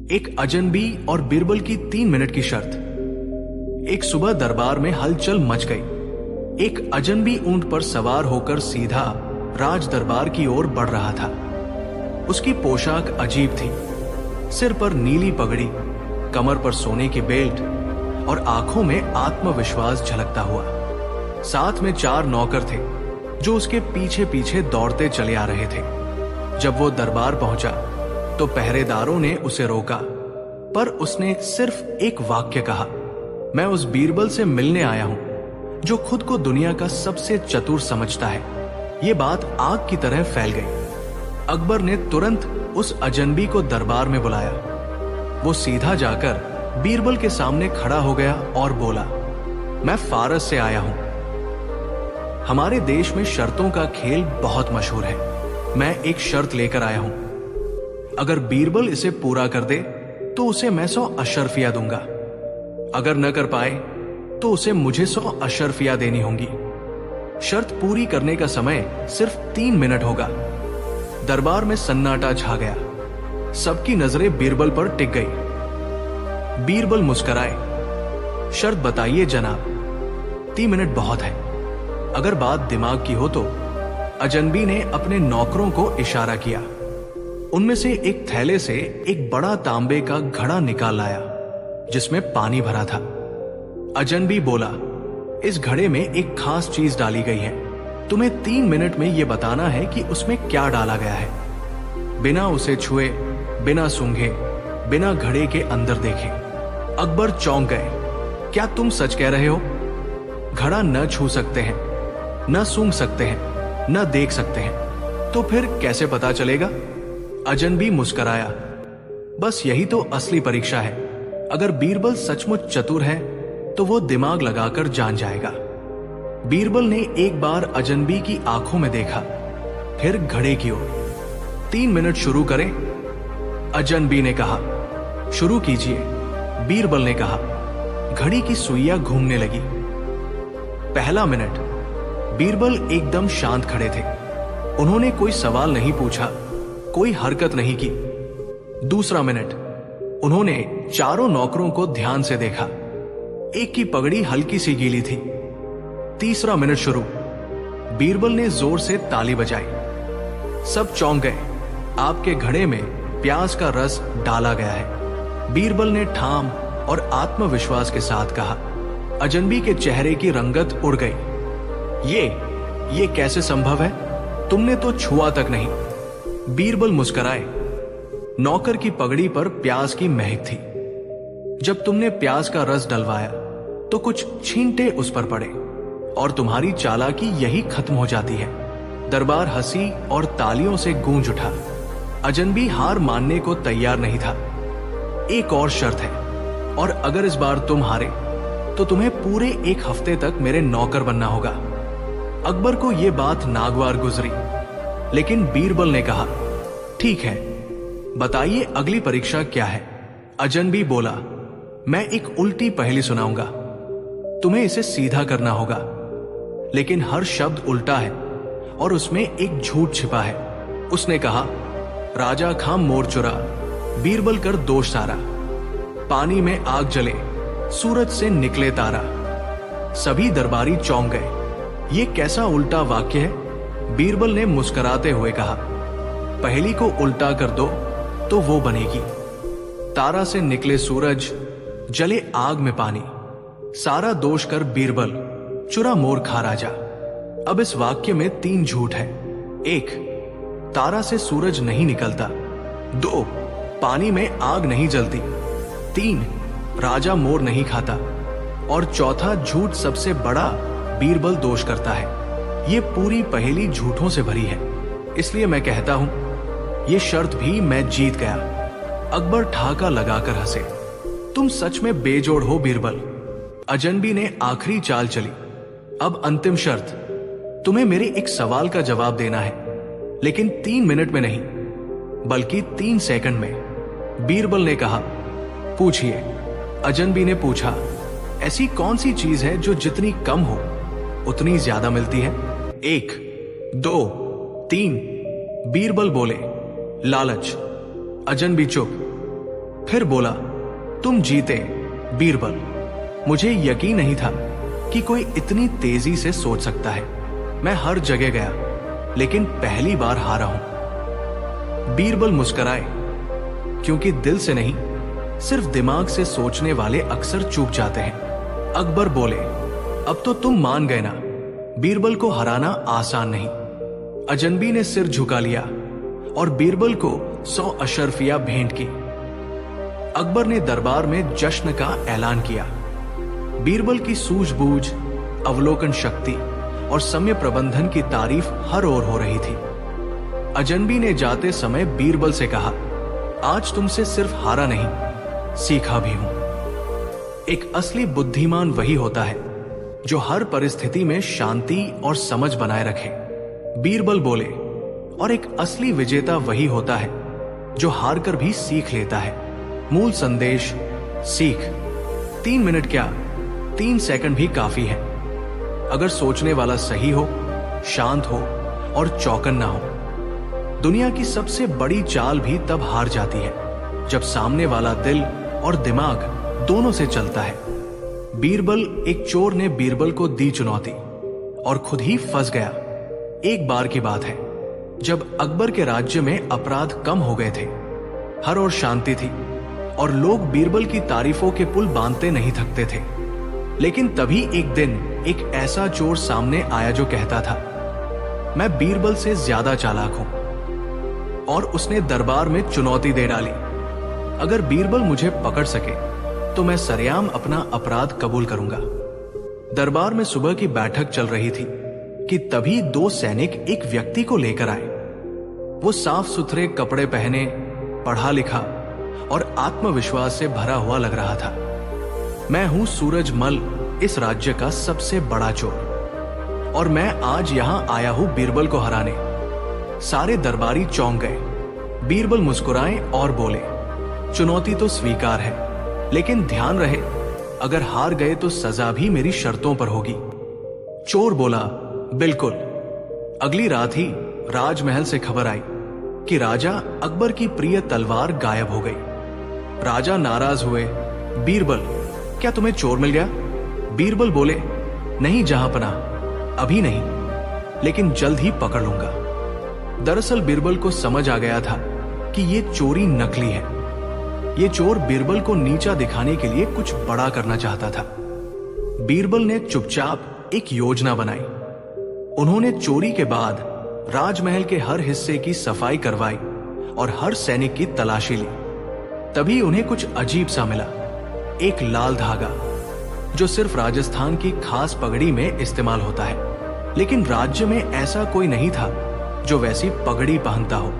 एक अजनबी और बीरबल की 3 मिनट की शर्त। एक सुबह दरबार में हलचल मच गई। एक अजनबी ऊंट पर सवार होकर सीधा राज दरबार की ओर बढ़ रहा था। उसकी पोशाक अजीब थी। सिर पर नीली पगड़ी, कमर पर सोने की बेल्ट और आंखों में आत्मविश्वास झलकता हुआ। साथ में 4 नौकर थे जो उसके पीछे पीछे दौड़ते चले आ रहे थे। जब वो दरबार पहुंचा तो पहरेदारों ने उसे रोका, पर उसने सिर्फ एक वाक्य कहा, मैं उस बीरबल से मिलने आया हूं जो खुद को दुनिया का सबसे चतुर समझता है। ये बात आग की तरह फैल गई। अकबर ने तुरंत उस अजनबी को दरबार में बुलाया। वो सीधा जाकर बीरबल के सामने खड़ा हो गया और बोला, मैं फारस से आया हूं। हमारे देश में शर्तों का खेल बहुत मशहूर है। मैं एक शर्त लेकर आया हूं। अगर बीरबल इसे पूरा कर दे तो उसे मैं 100 अशर्फिया दूंगा। अगर न कर पाए तो उसे मुझे 100 अशर्फिया देनी होंगी। शर्त पूरी करने का समय सिर्फ 3 मिनट होगा। दरबार में सन्नाटा छा गया। सबकी नजरें बीरबल पर टिक गई। बीरबल मुस्कुराए, शर्त बताइए जनाब। 3 मिनट बहुत है। अगर बात दिमाग की हो तो। अजनबी ने अपने नौकरों को इशारा किया। उनमें से एक थैले से एक बड़ा तांबे का घड़ा निकाल लाया जिसमें पानी भरा था। अजनबी बोला, इस घड़े में एक खास चीज डाली गई है। तुम्हें 3 मिनट में यह बताना है कि उसमें क्या डाला गया है। बिना उसे छुए, बिना सूंघे, बिना घड़े के अंदर देखे। अकबर चौंक गए। क्या तुम सच कह रहे हो? घड़ा न छू सकते हैं, न सूंघ सकते हैं, न देख सकते हैं, तो फिर कैसे पता चलेगा? अजनबी मुस्कुराया, बस यही तो असली परीक्षा है। अगर बीरबल सचमुच चतुर है तो वो दिमाग लगाकर जान जाएगा। बीरबल ने एक बार अजनबी की आंखों में देखा, फिर घड़े की ओर। 3 मिनट शुरू करें? अजनबी ने कहा। शुरू कीजिए, बीरबल ने कहा। घड़ी की सुइयां घूमने लगी। पहला मिनट। बीरबल एकदम शांत खड़े थे। उन्होंने कोई सवाल नहीं पूछा, कोई हरकत नहीं की। दूसरा मिनट। उन्होंने चारों नौकरों को ध्यान से देखा। एक की पगड़ी हल्की सी गीली थी। तीसरा मिनट शुरू। बीरबल ने जोर से ताली बजाई। सब चौंक गए। आपके घड़े में प्याज का रस डाला गया है, बीरबल ने ठाम और आत्मविश्वास के साथ कहा। अजनबी के चेहरे की रंगत उड़ गई। ये कैसे संभव है? तुमने तो छुआ तक नहीं। बीरबल मुस्कुराए। नौकर की पगड़ी पर प्याज की महक थी। जब तुमने प्याज का रस डलवाया तो कुछ छींटे उस पर पड़े और तुम्हारी चालाकी यही खत्म हो जाती है। दरबार हंसी और तालियों से गूंज उठा। अजनबी हार मानने को तैयार नहीं था। एक और शर्त है, और अगर इस बार तुम हारे तो तुम्हें पूरे 1 हफ्ते तक मेरे नौकर बनना होगा। अकबर को यह बात नागवार गुजरी, लेकिन बीरबल ने कहा, ठीक है, बताइए अगली परीक्षा क्या है? अजनबी बोला, मैं एक उल्टी पहेली सुनाऊंगा। तुम्हें इसे सीधा करना होगा, लेकिन हर शब्द उल्टा है और उसमें एक झूठ छिपा है। उसने कहा, राजा खाम मोर चुरा, बीरबल कर दोष सारा। पानी में आग जले, सूरज से निकले तारा। सभी दरबारी चौंक गए। ये कैसा उल्टा वाक्य है? बीरबल ने मुस्कुराते हुए कहा, पहेली को उल्टा कर दो तो वो बनेगी। तारा से निकले सूरज, जले आग में पानी। सारा दोष कर बीरबल, चुरा मोर खा राजा। अब इस वाक्य में 3 झूठ है। 1, तारा से सूरज नहीं निकलता। 2, पानी में आग नहीं जलती। 3, राजा मोर नहीं खाता। और चौथा झूठ सबसे बड़ा, बीरबल दोष करता है। ये पूरी पहेली झूठों से भरी है। इसलिए मैं कहता हूं, ये शर्त भी मैं जीत गया। अकबर ठहाका लगाकर हंसे। तुम सच में बेजोड़ हो बीरबल। अजनबी ने आखिरी चाल चली। अब अंतिम शर्त। तुम्हें मेरे एक सवाल का जवाब देना है, लेकिन 3 मिनट में नहीं, बल्कि 3 सेकंड में। बीरबल ने कहा, पूछिए। अजनबी ने पूछा, ऐसी कौन सी चीज है जो जितनी कम हो उतनी ज्यादा मिलती है? 1, 2, 3। बीरबल बोले, लालच। अजनबी चुप। फिर बोला, तुम जीते बीरबल। मुझे यकीन नहीं था कि कोई इतनी तेजी से सोच सकता है। मैं हर जगह गया, लेकिन पहली बार हारा हूं। बीरबल मुस्कुराए, क्योंकि दिल से नहीं, सिर्फ दिमाग से सोचने वाले अक्सर चूक जाते हैं। अकबर बोले, अब तो तुम मान गए ना, बीरबल को हराना आसान नहीं। अजनबी ने सिर झुका लिया और बीरबल को 100 अशरफिया भेंट की। अकबर ने दरबार में जश्न का ऐलान किया। बीरबल की सूझबूझ, अवलोकन शक्ति और समय प्रबंधन की तारीफ हर ओर हो रही थी। अजनबी ने जाते समय बीरबल से कहा, आज तुमसे सिर्फ हारा नहीं, सीखा भी हूं। एक असली बुद्धिमान वही होता है जो हर परिस्थिति में शांति और समझ बनाए रखे, बीरबल बोले। और एक असली विजेता वही होता है जो हार कर भी सीख लेता है। मूल संदेश, सीख। 3 मिनट क्या, 3 सेकंड भी काफी है। अगर सोचने वाला सही हो, शांत हो और चौकन्ना हो। दुनिया की सबसे बड़ी चाल भी तब हार जाती है जब सामने वाला दिल और दिमाग दोनों से चलता है। बीरबल, एक चोर ने बीरबल को दी चुनौती और खुद ही फंस गया। एक बार की बात है जब अकबर के राज्य में अपराध कम हो गए थे, हर ओर शांति थी और लोग बीरबल की तारीफों के पुल बांधते नहीं थकते थे। लेकिन तभी एक दिन एक ऐसा चोर सामने आया जो कहता था, मैं बीरबल से ज्यादा चालाक हूं। और उसने दरबार में चुनौती दे डाली, अगर बीरबल मुझे पकड़ सके तो मैं सरेआम अपना अपराध कबूल करूंगा। दरबार में सुबह की बैठक चल रही थी कि तभी 2 सैनिक एक व्यक्ति को लेकर आए। वो साफ सुथरे कपड़े पहने, पढ़ा लिखा और आत्मविश्वास से भरा हुआ लग रहा था। मैं हूं सूरजमल, इस राज्य का सबसे बड़ा चोर, और मैं आज यहां आया हूं बीरबल को हराने। सारे दरबारी चौंक गए। बीरबल मुस्कुराए और बोले, चुनौती तो स्वीकार है, लेकिन ध्यान रहे, अगर हार गए तो सजा भी मेरी शर्तों पर होगी। चोर बोला, बिल्कुल। अगली रात ही राजमहल से खबर आई कि राजा अकबर की प्रिय तलवार गायब हो गई। राजा नाराज हुए, बीरबल, क्या तुम्हें चोर मिल गया? बीरबल बोले, नहीं जहांपनाह, अभी नहीं, लेकिन जल्द ही पकड़ लूंगा। दरअसल बीरबल को समझ आ गया था कि यह चोरी नकली है। ये चोर बीरबल को नीचा दिखाने के लिए कुछ बड़ा करना चाहता था। बीरबल ने चुपचाप एक योजना बनाई। उन्होंने चोरी के बाद राजमहल के हर हिस्से की सफाई करवाई और हर सैनिक की तलाशी ली। तभी उन्हें कुछ अजीब सा मिला, एक लाल धागा जो सिर्फ राजस्थान की खास पगड़ी में इस्तेमाल होता है। लेकिन राज्य में ऐसा कोई नहीं था जो वैसी पगड़ी पहनता हो।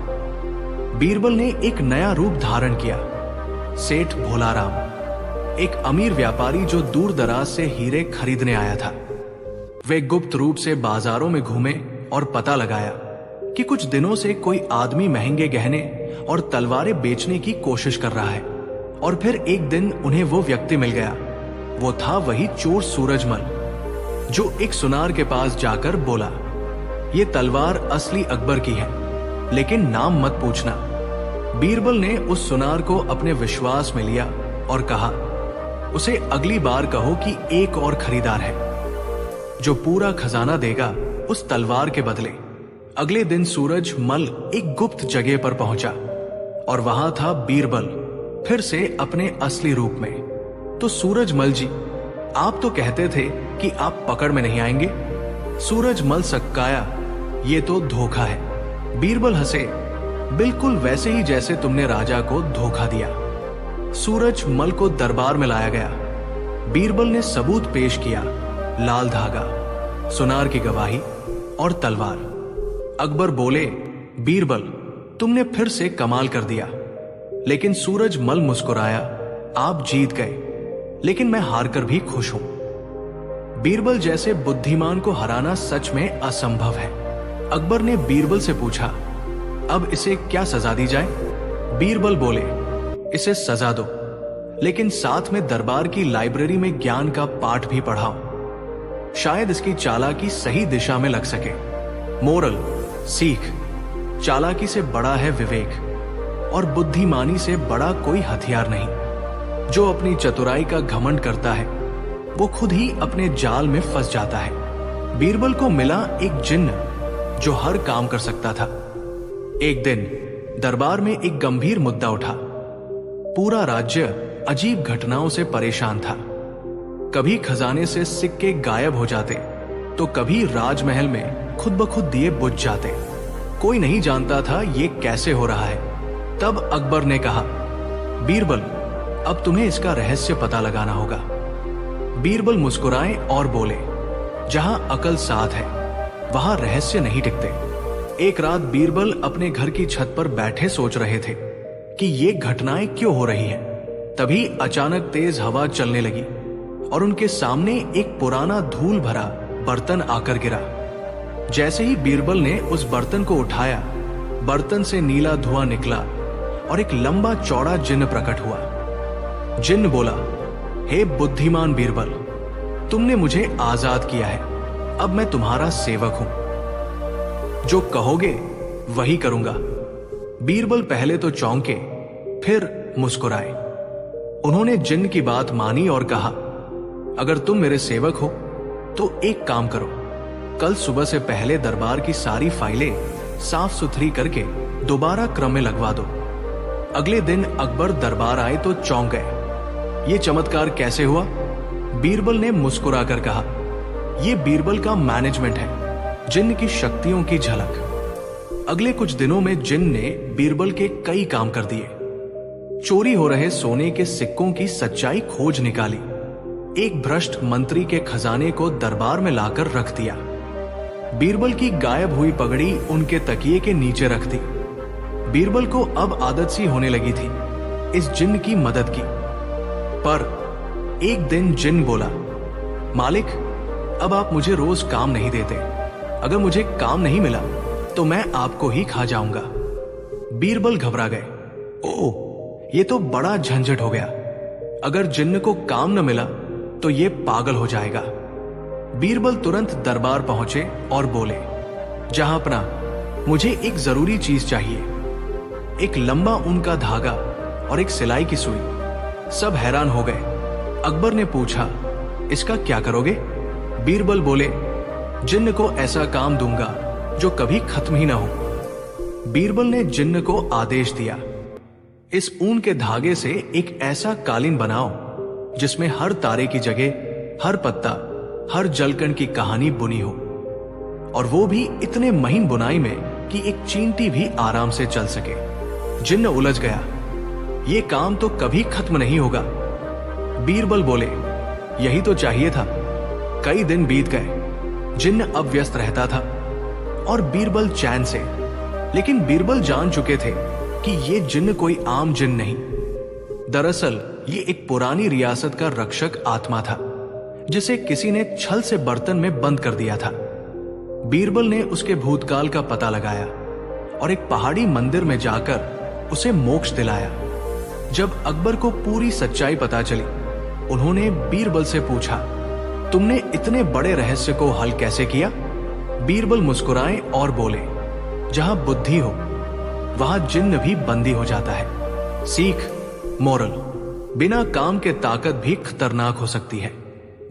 बीरबल ने एक नया रूप धारण किया, सेठ भोलाराम, एक अमीर व्यापारी जो दूर दराज से हीरे खरीदने आया था। वे गुप्त रूप से बाजारों में घूमे और पता लगाया कि कुछ दिनों से कोई आदमी महंगे गहने और तलवारें बेचने की कोशिश कर रहा है। और फिर एक दिन उन्हें वो व्यक्ति मिल गया। वो था वही चोर सूरजमल, जो एक सुनार के पास जाकर बोला, ये तलवार असली अकबर की है, लेकिन नाम मत पूछना। बीरबल ने उस सुनार को अपने विश्वास में लिया और कहा, उसे अगली बार कहो कि एक और खरीदार है जो पूरा खजाना देगा उस तलवार के बदले। अगले दिन सूरजमल एक गुप्त जगह पर पहुंचा और वहां था बीरबल, फिर से अपने असली रूप में। तो सूरजमल जी, आप तो कहते थे कि आप पकड़ में नहीं आएंगे। सूरजमल सक्काया, ये तो धोखा है। बीरबल हंसे, बिल्कुल वैसे ही जैसे तुमने राजा को धोखा दिया। सूरजमल को दरबार में लाया गया। बीरबल ने सबूत पेश किया, लाल धागा, सुनार की गवाही और तलवार। अकबर बोले, बीरबल, तुमने फिर से कमाल कर दिया। लेकिन सूरजमल मुस्कुराया, आप जीत गए, लेकिन मैं हारकर भी खुश हूं। बीरबल जैसे बुद्धिमान को हराना सच में असंभव है। अकबर ने बीरबल से पूछा, अब इसे क्या सजा दी जाए? बीरबल बोले, इसे सजा दो, लेकिन साथ में दरबार की लाइब्रेरी में ज्ञान का पाठ भी पढ़ाओ। शायद इसकी चालाकी सही दिशा में लग सके। मोरल, सीख, चालाकी से बड़ा है विवेक, और बुद्धिमानी से बड़ा कोई हथियार नहीं। जो अपनी चतुराई का घमंड करता है वो खुद ही अपने जाल में फंस जाता है। बीरबल को मिला एक जिन्न जो हर काम कर सकता था। एक दिन दरबार में एक गंभीर मुद्दा उठा। पूरा राज्य अजीब घटनाओं से परेशान था। कभी खजाने से सिक्के गायब हो जाते तो कभी राजमहल में खुद ब खुद दिए बुझ जाते। कोई नहीं जानता था ये कैसे हो रहा है। तब अकबर ने कहा, बीरबल, अब तुम्हें इसका रहस्य पता लगाना होगा। बीरबल मुस्कुराए और बोले, जहां अकल साथ है वहां रहस्य नहीं टिकते। एक रात बीरबल अपने घर की छत पर बैठे सोच रहे थे कि ये घटनाएं क्यों हो रही हैं। तभी अचानक तेज हवा चलने लगी और उनके सामने एक पुराना धूल भरा बर्तन आकर गिरा। जैसे ही बीरबल ने उस बर्तन को उठाया, बर्तन से नीला धुआं निकला और एक लंबा चौड़ा जिन्न प्रकट हुआ। जिन्न बोला, हे बुद्धिमान बीरबल, तुमने मुझे आजाद किया है, अब मैं तुम्हारा सेवक हूं। जो कहोगे वही करूंगा। बीरबल पहले तो चौंके, फिर मुस्कुराए। उन्होंने जिन्न की बात मानी और कहा, अगर तुम मेरे सेवक हो तो एक काम करो, कल सुबह से पहले दरबार की सारी फाइलें साफ सुथरी करके दोबारा क्रम में लगवा दो। अगले दिन अकबर दरबार आए तो चौंक गए। ये चमत्कार कैसे हुआ? बीरबल ने मुस्कुराकर कहा, यह बीरबल का मैनेजमेंट है, जिन्न की शक्तियों की झलक। अगले कुछ दिनों में जिन्न ने बीरबल के कई काम कर दिए। चोरी हो रहे सोने के सिक्कों की सच्चाई खोज निकाली। एक भ्रष्ट मंत्री के खजाने को दरबार में लाकर रख दिया। बीरबल की गायब हुई पगड़ी उनके तकिए के नीचे रख दी। बीरबल को अब आदत सी होने लगी थी इस जिन्न की मदद की। पर एक दिन जिन्न बोला, मालिक, अब आप मुझे रोज काम नहीं देते। अगर मुझे काम नहीं मिला तो मैं आपको ही खा जाऊंगा। बीरबल घबरा गए। ओह, ये तो बड़ा झंझट हो गया। अगर जिन्न को काम न मिला तो ये पागल हो जाएगा। बीरबल तुरंत दरबार पहुंचे और बोले, जहांपना, मुझे एक जरूरी चीज चाहिए, एक लंबा ऊन का धागा और एक सिलाई की सुई। सब हैरान हो गए। अकबर ने पूछा, इसका क्या करोगे? बीरबल बोले, जिन्न को ऐसा काम दूंगा जो कभी खत्म ही ना हो। बीरबल ने जिन्न को आदेश दिया, इस ऊन के धागे से एक ऐसा कालीन बनाओ जिसमें हर तारे की जगह, हर पत्ता, हर जलकण की कहानी बुनी हो, और वो भी इतने महीन बुनाई में कि एक चींटी भी आराम से चल सके। जिन्न उलझ गया, ये काम तो कभी खत्म नहीं होगा। बीरबल बोले, यही तो चाहिए था। कई दिन बीत गए। जिन्न अब व्यस्त रहता था और बीरबल चैन से। लेकिन बीरबल जान चुके थे कि ये जिन्न कोई आम जिन्न नहीं। दरअसल ये एक पुरानी रियासत का रक्षक आत्मा था जिसे किसी ने छल से बर्तन में बंद कर दिया था। बीरबल ने उसके भूतकाल का पता लगाया और एक पहाड़ी मंदिर में जाकर उसे मोक्ष दिलाया। जब अकबर को पूरी सच्चाई पता चली, उन्होंने बीरबल से पूछा, तुमने इतने बड़े रहस्य को हल कैसे किया? बीरबल मुस्कुराए और बोले, जहां बुद्धि हो वहां जिन्न भी बंदी हो जाता है। सीख, मोरल, बिना काम के ताकत भी खतरनाक हो सकती है।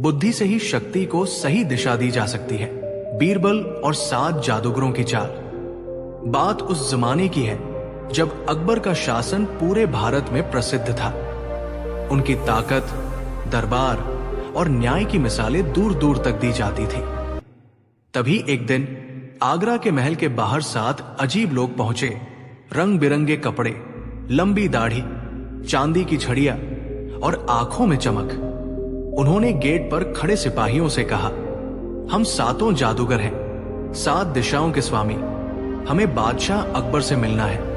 बुद्धि से ही शक्ति को सही दिशा दी जा सकती है। बीरबल और 7 जादूगरों की चाल। बात उस जमाने की है जब अकबर का शासन पूरे भारत में प्रसिद्ध था। उनकी ताकत, दरबार और न्याय की मिसालें दूर दूर तक दी जाती थी। तभी एक दिन आगरा के महल के बाहर 7 अजीब लोग पहुंचे। रंग बिरंगे कपड़े, लंबी दाढ़ी, चांदी की छड़ियां और आंखों में चमक। उन्होंने गेट पर खड़े सिपाहियों से कहा, हम 7 जादूगर हैं, 7 दिशाओं के स्वामी। हमें बादशाह अकबर से मिलना है।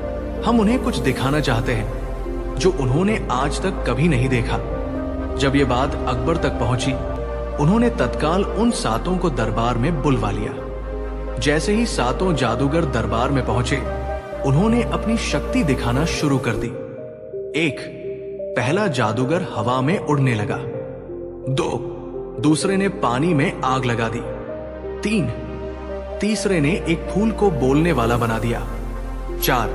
हम उन्हें कुछ दिखाना चाहते हैं जो उन्होंने आज तक कभी नहीं देखा। जब ये बात अकबर तक पहुंची, उन्होंने तत्काल उन 7 को दरबार में बुलवा लिया। जैसे ही 7 जादूगर दरबार में पहुंचे, उन्होंने अपनी शक्ति दिखाना शुरू कर दी। 1, पहला जादूगर हवा में उड़ने लगा। 2, दूसरे ने पानी में आग लगा दी। 3, तीसरे ने एक फूल को बोलने वाला बना दिया। 4,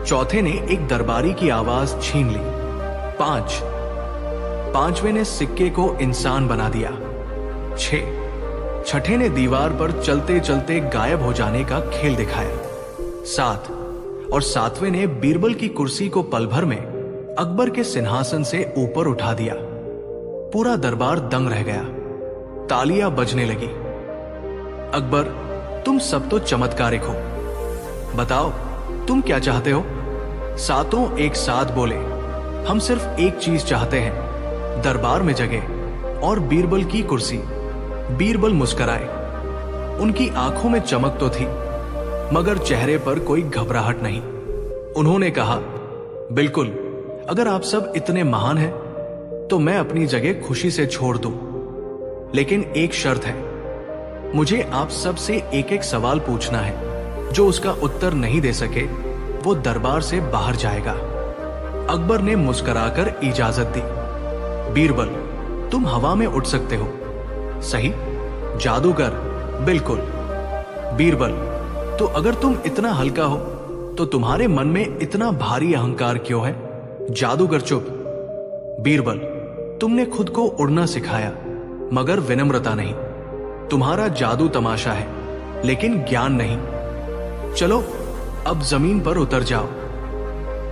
चौथे ने एक दरबारी की आवाज छीन ली। 5। पांचवें ने सिक्के को इंसान बना दिया। 6। छठे ने दीवार पर चलते चलते गायब हो जाने का खेल दिखाया। 7। और 7वें ने बीरबल की कुर्सी को पल भर में अकबर के सिंहासन से ऊपर उठा दिया। पूरा दरबार दंग रह गया। तालियां बजने लगी। अकबर, तुम सब तो चमत्कारिक हो। बताओ तुम क्या चाहते हो? सातों एक साथ बोले, हम सिर्फ एक चीज चाहते हैं, दरबार में जगह और बीरबल की कुर्सी। बीरबल मुस्कुराए। उनकी आंखों में चमक तो थी, मगर चेहरे पर कोई घबराहट नहीं। उन्होंने कहा, बिल्कुल, अगर आप सब इतने महान हैं तो मैं अपनी जगह खुशी से छोड़ दूं। लेकिन एक शर्त है, मुझे आप सब से एक एक सवाल पूछना है। जो उसका उत्तर नहीं दे सके वो दरबार से बाहर जाएगा। अकबर ने मुस्कुराकर इजाजत दी। बीरबल, तुम हवा में उड़ सकते हो। सही? जादूगर, बिल्कुल। बीरबल, तो अगर तुम इतना हल्का हो तो तुम्हारे मन में इतना भारी अहंकार क्यों है? जादूगर, चुप। बीरबल, तुमने खुद को उड़ना सिखाया, मगर विनम्रता नहीं। तुम्हारा जादू तमाशा है, लेकिन ज्ञान नहीं। चलो अब जमीन पर उतर जाओ।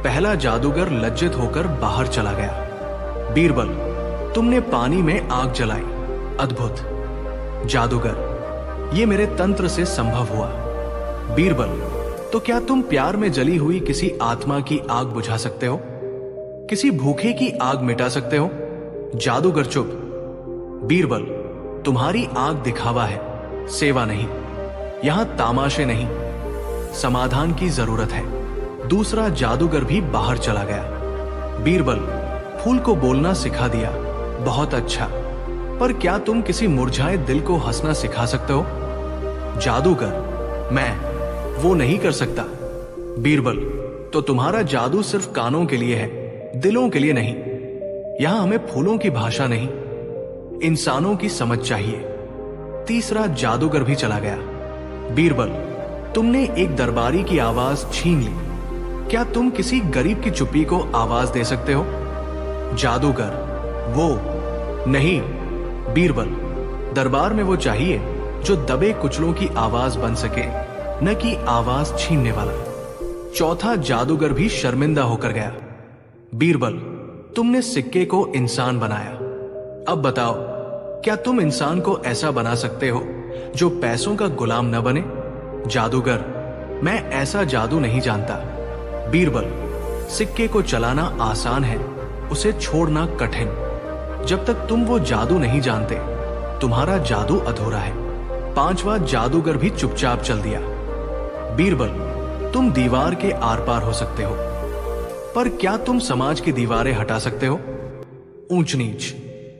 पहला जादूगर लज्जित होकर बाहर चला गया। बीरबल, तुमने पानी में आग जलाई, अद्भुत। जादूगर, ये मेरे तंत्र से संभव हुआ। बीरबल, तो क्या तुम प्यार में जली हुई किसी आत्मा की आग बुझा सकते हो? किसी भूखे की आग मिटा सकते हो? जादूगर, चुप। बीरबल, तुम्हारी आग दिखावा है, सेवा नहीं। यहां तामाशे नहीं, समाधान की जरूरत है। दूसरा जादूगर भी बाहर चला गया। बीरबल, फूल को बोलना सिखा दिया, बहुत अच्छा, पर क्या तुम किसी मुरझाए दिल को हंसना सिखा सकते हो? जादूगर, मैं वो नहीं कर सकता। बीरबल, तो तुम्हारा जादू सिर्फ कानों के लिए है, दिलों के लिए नहीं। यहां हमें फूलों की भाषा नहीं, इंसानों की समझ चाहिए। तीसरा जादूगर भी चला गया। बीरबल, तुमने एक दरबारी की आवाज छीन ली, क्या तुम किसी गरीब की चुप्पी को आवाज दे सकते हो? जादूगर, वो नहीं। बीरबल, दरबार में वो चाहिए जो दबे कुचलों की आवाज बन सके, न कि आवाज छीनने वाला। चौथा जादूगर भी शर्मिंदा होकर गया। बीरबल, तुमने सिक्के को इंसान बनाया, अब बताओ क्या तुम इंसान को ऐसा बना सकते हो जो पैसों का गुलाम न बने? जादूगर, मैं ऐसा जादू नहीं जानता। बीरबल, सिक्के को चलाना आसान है, उसे छोड़ना कठिन। जब तक तुम वो जादू नहीं जानते, तुम्हारा जादू अधूरा है। पांचवा जादूगर भी चुपचाप चल दिया। बीरबल, तुम दीवार के आर पार हो सकते हो, पर क्या तुम समाज की दीवारें हटा सकते हो? ऊंच नीच,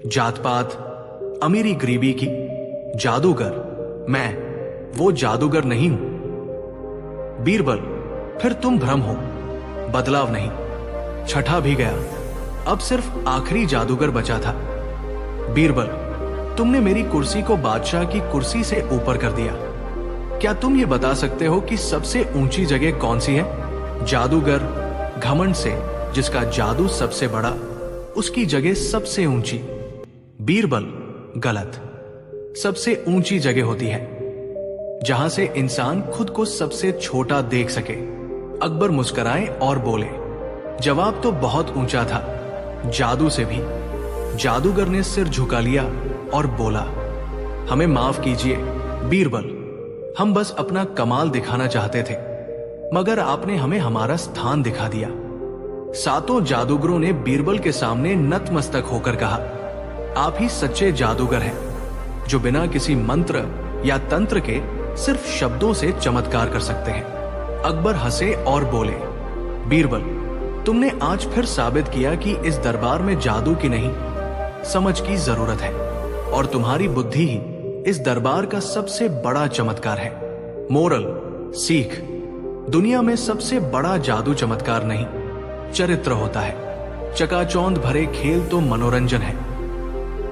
जात पात, अमीरी गरीबी की? जादूगर, मैं वो जादूगर नहीं हूं। बीरबल, फिर तुम भ्रम हो, बदलाव नहीं। छठा भी गया, अब सिर्फ आखिरी जादूगर बचा था। बीरबल, तुमने मेरी कुर्सी को बादशाह की कुर्सी से ऊपर कर दिया। क्या तुम ये बता सकते हो कि सबसे ऊंची जगह कौन सी है? जादूगर, घमंड से जिसका जादू सबसे बड़ा, उसकी जगह सबसे ऊंची। बीरबल, गलत। सबसे ऊंची जगह होती है जहां से इंसान खुद को सबसे छोटा देख सके। अकबर मुस्कुराए और बोले, जवाब तो बहुत ऊंचा था, जादू से भी। जादूगर ने सिर झुका लिया और बोला, हमें माफ कीजिए बीरबल, हम बस अपना कमाल दिखाना चाहते थे, मगर आपने हमें हमारा स्थान दिखा दिया। सातों जादूगरों ने बीरबल के सामने नतमस्तक होकर कहा, आप ही सच्चे जादूगर हैं, जो बिना किसी मंत्र या तंत्र के सिर्फ शब्दों से चमत्कार कर सकते हैं। अकबर हंसे और बोले, बीरबल, तुमने आज फिर साबित किया कि इस दरबार में जादू की नहीं, समझ की जरूरत है, और तुम्हारी बुद्धि ही इस दरबार का सबसे बड़ा चमत्कार है। मोरल, सीख, दुनिया में सबसे बड़ा जादू चमत्कार नहीं, चरित्र होता है। चकाचौंध भरे खेल तो मनोरंजन है,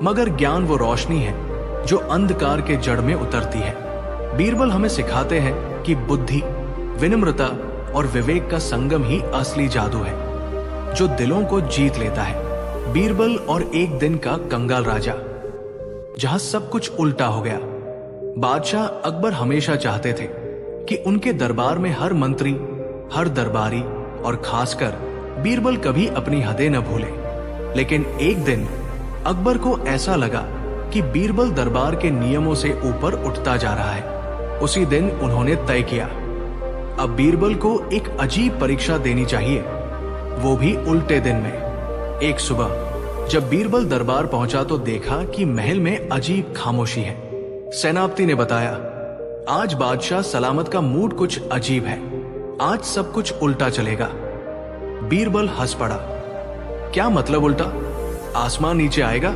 मगर ज्ञान वो रोशनी है जो अंधकार के जड़ में उतरती है। बीरबल हमें सिखाते हैं कि बुद्धि, विनम्रता और विवेक का संगम ही असली जादू है जो दिलों को जीत लेता है। बीरबल और एक दिन का कंगाल राजा। जहां सब कुछ उल्टा हो गया। बादशाह अकबर हमेशा चाहते थे कि उनके दरबार में हर मंत्री, हर दरबारी और खासकर बीरबल कभी अपनी हदें न भूले। लेकिन एक दिन अकबर को ऐसा लगा कि बीरबल दरबार के नियमों से ऊपर उठता जा रहा है। उसी दिन उन्होंने तय किया, अब बीरबल को एक अजीब परीक्षा देनी चाहिए, वो भी उल्टे दिन में। एक सुबह जब बीरबल दरबार पहुंचा तो देखा कि महल में अजीब खामोशी है। सेनापति ने बताया, आज बादशाह सलामत का मूड कुछ अजीब है, आज सब कुछ उल्टा चलेगा। बीरबल हंस पड़ा। क्या मतलब उल्टा? आसमान नीचे आएगा?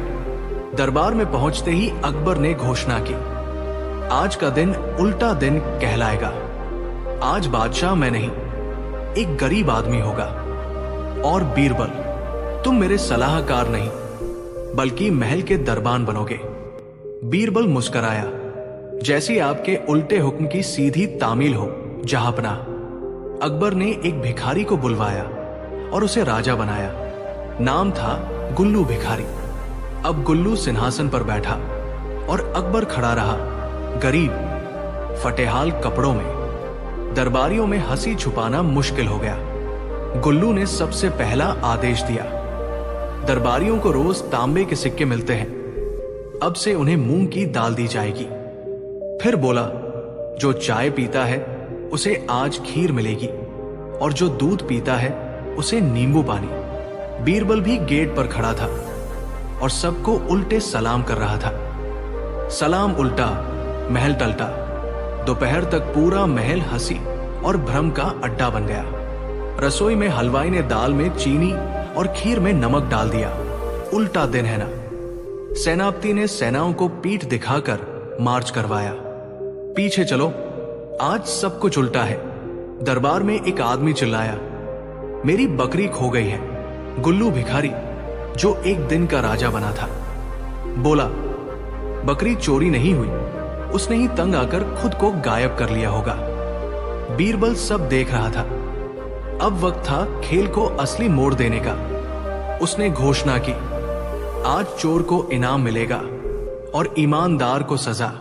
दरबार में पहुंचते ही अकबर ने घोषणा की, आज का दिन उल्टा दिन कहलाएगा। आज बादशाह मैं नहीं, एक गरीब आदमी होगा। और बीरबल, तुम मेरे सलाहकार नहीं बल्कि महल के दरबान बनोगे। बीरबल मुस्कराया, जैसी आपके उल्टे हुक्म की सीधी तामील हो जहांपना। अकबर ने एक भिखारी को बुलवाया और उसे राजा बनाया। नाम था गुल्लू भिखारी। अब गुल्लू सिंहासन पर बैठा और अकबर खड़ा रहा, गरीब, फटेहाल कपड़ों में। दरबारियों में हंसी छुपाना मुश्किल हो गया। गुल्लू ने सबसे पहला आदेश दिया, दरबारियों को रोज तांबे के सिक्के मिलते हैं, अब से उन्हें मूंग की दाल दी जाएगी। फिर बोला, जो चाय पीता है उसे आज खीर मिलेगी और जो दूध पीता है उसे नींबू पानी। बीरबल भी गेट पर खड़ा था और सबको उल्टे सलाम कर रहा था। सलाम उल्टा, महल टलटा। दोपहर तक पूरा महल हंसी और भ्रम का अड्डा बन गया। रसोई में हलवाई ने दाल में चीनी और खीर में नमक डाल दिया। उल्टा दिन है ना। सेनापति ने सेनाओं को पीठ दिखाकर मार्च करवाया, पीछे चलो, आज सब कुछ उल्टा है। दरबार में एक आदमी चिल्लाया, मेरी बकरी खो गई है। गुल्लू भिखारी, जो एक दिन का राजा बना था, बोला, बकरी चोरी नहीं हुई, उसने ही तंग आकर खुद को गायब कर लिया होगा। बीरबल सब देख रहा था। अब वक्त था खेल को असली मोड़ देने का। उसने घोषणा की, आज चोर को इनाम मिलेगा और ईमानदार को सजा।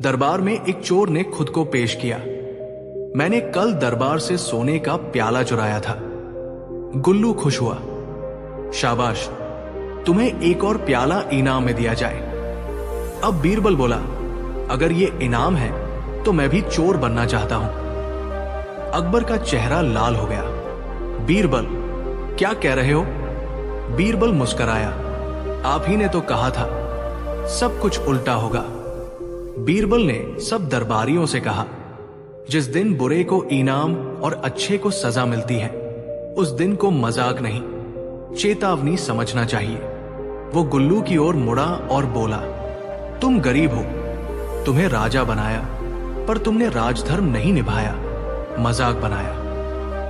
दरबार में एक चोर ने खुद को पेश किया, मैंने कल दरबार से सोने का प्याला चुराया था। गुल्लू खुश हुआ, शाबाश, तुम्हें एक और प्याला इनाम में दिया जाए। अब बीरबल बोला, अगर ये इनाम है तो मैं भी चोर बनना चाहता हूं। अकबर का चेहरा लाल हो गया। बीरबल, क्या कह रहे हो? बीरबल मुस्कराया, आप ही ने तो कहा था सब कुछ उल्टा होगा। बीरबल ने सब दरबारियों से कहा, जिस दिन बुरे को इनाम और अच्छे को सजा मिलती है उस दिन को मजाक नहीं, चेतावनी समझना चाहिए। वो गुल्लू की ओर मुड़ा और बोला, तुम गरीब हो, तुम्हें राजा बनाया पर तुमने राजधर्म नहीं निभाया, मजाक बनाया।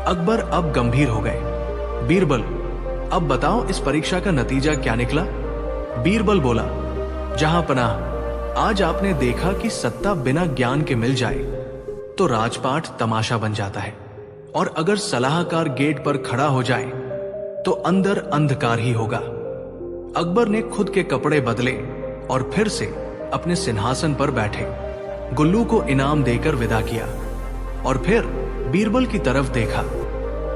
अकबर अब गंभीर हो गए। बीरबल, अब बताओ इस परीक्षा का नतीजा क्या निकला? बीरबल बोला, जहां पनाह, आज आपने देखा कि सत्ता बिना ज्ञान के मिल जाए तो राजपाट तमाशा बन जाता है, और अगर सलाहकार गेट पर खड़ा हो जाए तो अंदर अंधकार ही होगा। अकबर ने खुद के कपड़े बदले और फिर से अपने सिंहासन पर बैठे, गुल्लू को इनाम देकर विदा किया और फिर बीरबल की तरफ देखा।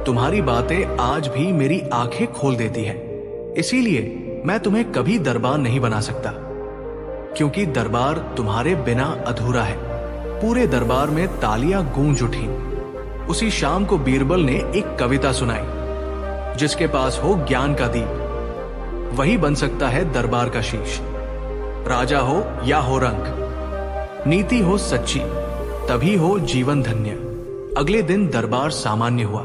तुम्हारी बातें आज भी मेरी आंखें खोल देती है, इसीलिए मैं तुम्हें कभी दरबार नहीं बना सकता, क्योंकि दरबार तुम्हारे बिना अधूरा है। पूरे दरबार में तालियां गूंज उठी। उसी शाम को बीरबल ने एक कविता सुनाई, जिसके पास हो ज्ञान का दीप वही बन सकता है दरबार का शीश। राजा हो या हो रंक, नीति हो सच्ची, तभी हो जीवन धन्य। अगले दिन दरबार सामान्य हुआ,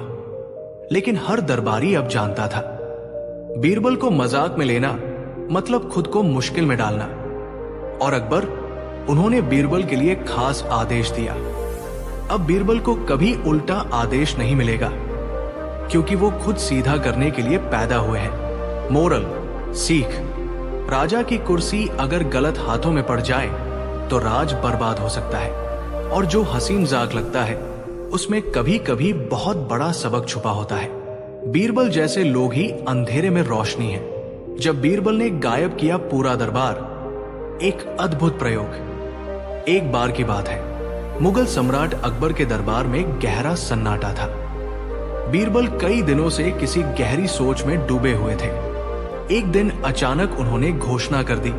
लेकिन हर दरबारी अब जानता था बीरबल को मजाक में लेना मतलब खुद को मुश्किल में डालना। और अकबर, उन्होंने बीरबल के लिए खास आदेश दिया। अब बीरबल को कभी उल्टा आदेश नहीं मिलेगा, क्योंकि वो खुद सीधा करने के लिए पैदा हुए हैं। मोरल, सीख, राजा की कुर्सी अगर गलत हाथों में पड़ जाए तो राज बर्बाद हो सकता है, और जो हसीन मजाक लगता है उसमें कभी कभी बहुत बड़ा सबक छुपा होता है। बीरबल जैसे लोग ही अंधेरे में रोशनी है। जब बीरबल ने गायब किया पूरा दरबार, एक अद्भुत प्रयोग। एक बार की बात है, मुगल सम्राट अकबर के दरबार में गहरा सन्नाटा था। बीरबल कई दिनों से किसी गहरी सोच में डूबे हुए थे। एक दिन अचानक उन्होंने घोषणा कर दी,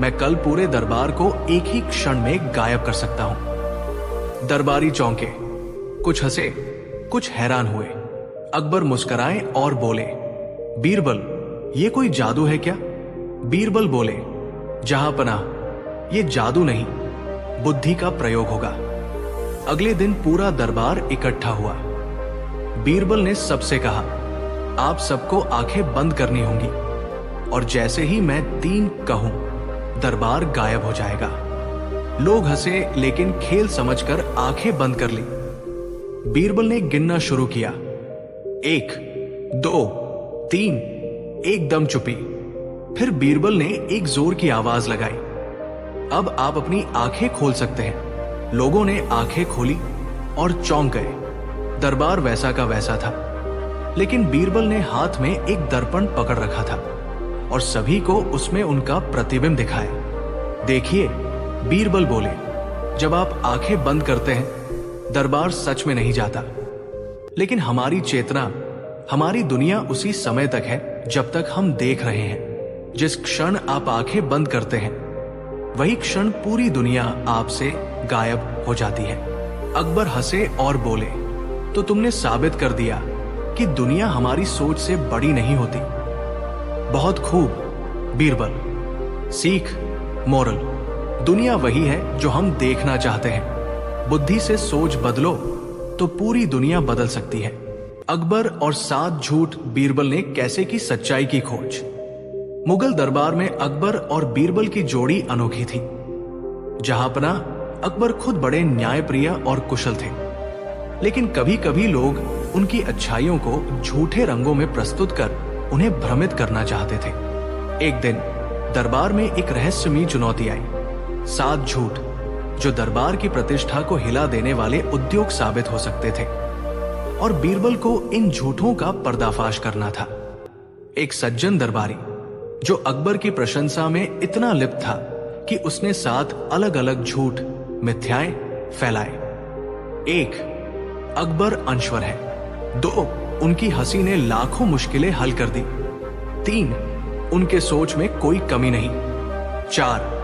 मैं कल पूरे दरबार को एक ही क्षण में गायब कर सकता हूं। दरबारी चौंके, कुछ हंसे, कुछ हैरान हुए। अकबर मुस्कुराए और बोले, बीरबल, ये कोई जादू है क्या? बीरबल बोले, जहांपनाह, ये जादू नहीं, बुद्धि का प्रयोग होगा। अगले दिन पूरा दरबार इकट्ठा हुआ। बीरबल ने सबसे कहा, आप सबको आंखें बंद करनी होंगी, और जैसे ही मैं 3 कहूं, दरबार गायब हो जाएगा। लोग हंसे, लेकिन खेल समझकर आंखें बंद कर ली। बीरबल ने गिनना शुरू किया, 1, 2, 3, एकदम चुप्पी। फिर बीरबल ने एक जोर की आवाज लगाई, अब आप अपनी आंखें खोल सकते हैं। लोगों ने आंखें खोली और चौंक गए। दरबार वैसा का वैसा था, लेकिन बीरबल ने हाथ में एक दर्पण पकड़ रखा था और सभी को उसमें उनका प्रतिबिंब दिखाया। देखिए, बीरबल बोले, जब आप आंखें बंद करते हैं, दरबार सच में नहीं जाता, लेकिन हमारी चेतना, हमारी दुनिया उसी समय तक है जब तक हम देख रहे हैं। जिस क्षण आप आंखें बंद करते हैं, वही क्षण पूरी दुनिया आपसे गायब हो जाती है। अकबर हंसे और बोले, तो तुमने साबित कर दिया कि दुनिया हमारी सोच से बड़ी नहीं होती। बहुत खूब बीरबल। सीख, मोरल, दुनिया वही है जो हम देखना चाहते हैं। बुद्धि से सोच बदलो तो पूरी दुनिया बदल सकती है। अकबर और 7 झूठ बीरबल ने कैसे की सच्चाई की खोज। मुगल दरबार में अकबर और बीरबल की जोड़ी अनोखी थी। जहांपनाह, अकबर खुद बड़े न्यायप्रिय और कुशल थे, लेकिन कभी कभी लोग उनकी अच्छाइयों को झूठे रंगों में प्रस्तुत कर उन्हें भ्रमित करना चाहते थे। एक दिन दरबार में एक रहस्यमयी चुनौती आई। 7 झूठ जो दरबार की प्रतिष्ठा को हिला देने वाले उद्योग साबित हो सकते थे, और बीरबल को इन झूठों का पर्दाफाश करना था। एक सज्जन दरबारी जो अकबर की प्रशंसा में इतना लिप्त था कि उसने 7 अलग अलग झूठ, मिथ्याएं फैलाए। 1, अकबर अनश्वर है। 2, उनकी हंसी ने लाखों मुश्किलें हल कर दी। 3, उनके सोच में कोई कमी नहीं। 4,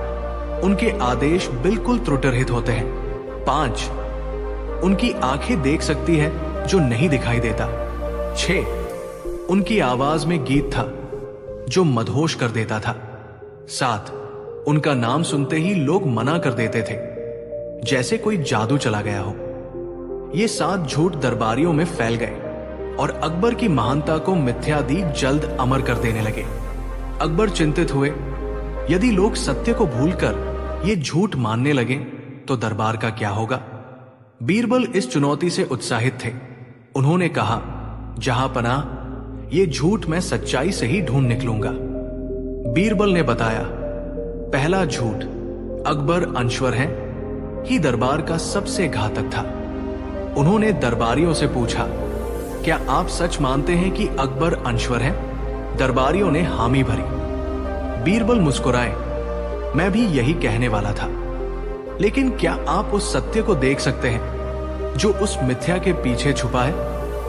उनके आदेश बिल्कुल त्रुटिरहित होते हैं। 5, उनकी आंखें देख सकती है जो नहीं दिखाई देता। 6, उनकी आवाज में गीत था जो मदहोश कर देता था। 7, उनका नाम सुनते ही लोग मना कर देते थे, जैसे कोई जादू चला गया हो। ये 7 झूठ दरबारियों में फैल गए और अकबर की महानता को मिथ्यादीप जल्द अमर कर देने लगे। अकबर चिंतित हुए, यदि लोग सत्य को भूलकर ये झूठ मानने लगे तो दरबार का क्या होगा। बीरबल इस चुनौती से उत्साहित थे। उन्होंने कहा, जहांपनाह, ये झूठ मैं सच्चाई से ही ढूंढ निकलूंगा। बीरबल ने बताया, पहला झूठ, अकबर अनश्वर है, ही दरबार का सबसे घातक था। उन्होंने दरबारियों से पूछा, क्या आप सच मानते हैं कि अकबर अनश्वर है? दरबारियों ने हामी भरी। बीरबल मुस्कुराए, मैं भी यही कहने वाला था, लेकिन क्या आप उस सत्य को देख सकते हैं जो उस मिथ्या के पीछे छुपा है?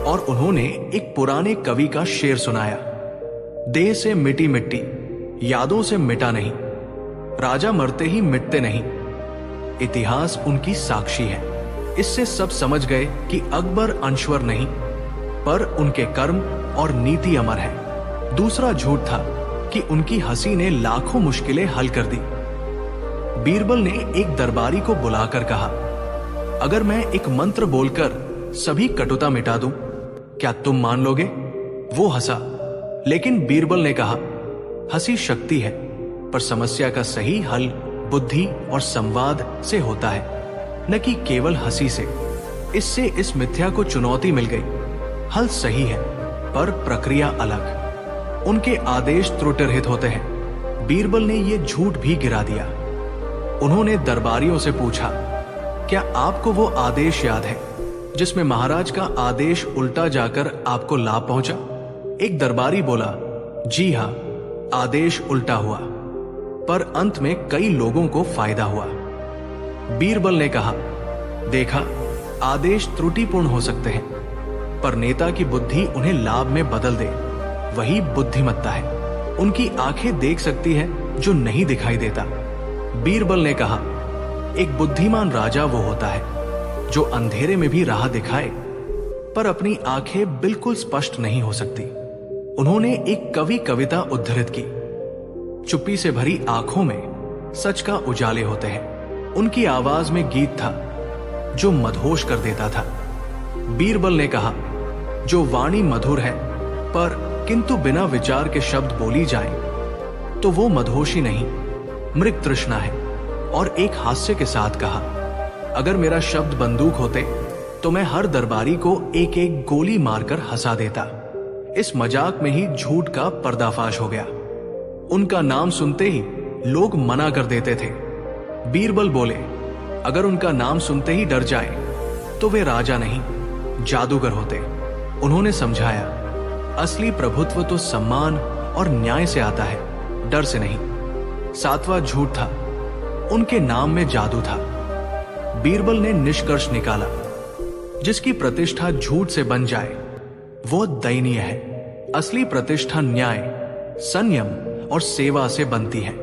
और उन्होंने एक पुराने कवि का शेर सुनाया, देह से मिटी मिट्टी, यादों से मिटा नहीं, राजा मरते ही मिटते नहीं, इतिहास उनकी साक्षी है। इससे सब समझ गए कि अकबर अनश्वर नहीं, पर उनके कर्म और नीति अमर है। दूसरा झूठ था कि उनकी हंसी ने लाखों मुश्किलें हल कर दी। बीरबल ने एक दरबारी को बुलाकर कहा, अगर मैं एक मंत्र बोलकर सभी कटुता मिटा दूं, क्या तुम मान लोगे? वो हंसा, लेकिन बीरबल ने कहा, हंसी शक्ति है, पर समस्या का सही हल बुद्धि और संवाद से होता है, न कि केवल हंसी से। इससे इस मिथ्या को चुनौती मिल गई। हल सही है, पर प्रक्रिया अलग। उनके आदेश त्रुटिरहित होते हैं। बीरबल ने ये झूठ भी गिरा दिया। उन्होंने दरबारियों से पूछा, क्या आपको वो आदेश याद है जिसमें महाराज का आदेश उल्टा जाकर आपको लाभ पहुंचा? एक दरबारी बोला, जी हां, आदेश उल्टा हुआ, पर अंत में कई लोगों को फायदा हुआ। बीरबल ने कहा, देखा, आदेश त्रुटिपूर्ण हो सकते हैं, पर नेता की बुद्धि उन्हें लाभ में बदल दे, वही बुद्धिमत्ता है। उनकी आंखें देख सकती हैं जो नहीं दिखाई देता। बीरबल ने कहा, एक बुद्धिमान राजा वो होता है जो अंधेरे में भी राह दिखाए, पर अपनी आंखें बिल्कुल स्पष्ट नहीं हो सकती। उन्होंने एक कवि कविता उद्धृत की, चुप्पी से भरी आंखों में सच का उजाले होते हैं। उनकी आवाज में गीत था जो मदहोश कर देता था। बीरबल ने कहा, जो वाणी मधुर है पर किंतु बिना विचार के शब्द बोली जाए तो वो मदहोशी नहीं, मृग तृष्णा है। और एक हास्य के साथ कहा, अगर मेरा शब्द बंदूक होते तो मैं हर दरबारी को एक एक गोली मारकर हंसा देता। इस मजाक में ही झूठ का पर्दाफाश हो गया। उनका नाम सुनते ही लोग मना कर देते थे। बीरबल बोले, अगर उनका नाम सुनते ही डर जाए तो वे राजा नहीं, जादूगर होते। उन्होंने समझाया, असली प्रभुत्व तो सम्मान और न्याय से आता है, डर से नहीं। सातवां झूठ था, उनके नाम में जादू था। बीरबल ने निष्कर्ष निकाला, जिसकी प्रतिष्ठा झूठ से बन जाए वो दयनीय है। असली प्रतिष्ठा न्याय, संयम और सेवा से बनती है।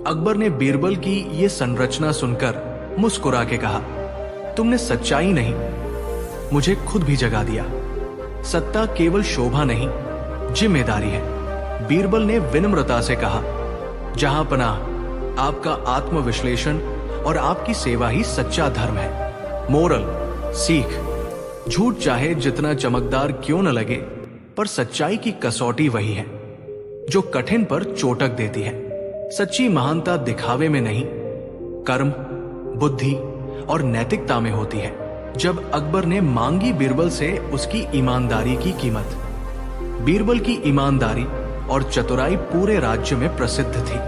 अकबर ने बीरबल की ये संरचना सुनकर मुस्कुरा के कहा, तुमने सच्चाई नहीं, मुझे खुद भी जगा दिया। सत्ता केवल शोभा नहीं, जिम्मेदारी है। बीरबल ने विनम्रता से कहा, जहां पनाह, आपका आत्मविश्लेषण और आपकी सेवा ही सच्चा धर्म है। मोरल, सीख, झूठ चाहे जितना चमकदार क्यों न लगे, पर सच्चाई की कसौटी वही है जो कठिन पर चोटक देती है। सच्ची महानता दिखावे में नहीं, कर्म, बुद्धि और नैतिकता में होती है। जब अकबर ने मांगी बीरबल से उसकी ईमानदारी की कीमत, बीरबल की ईमानदारी और चतुराई पूरे राज्य में प्रसिद्ध थी।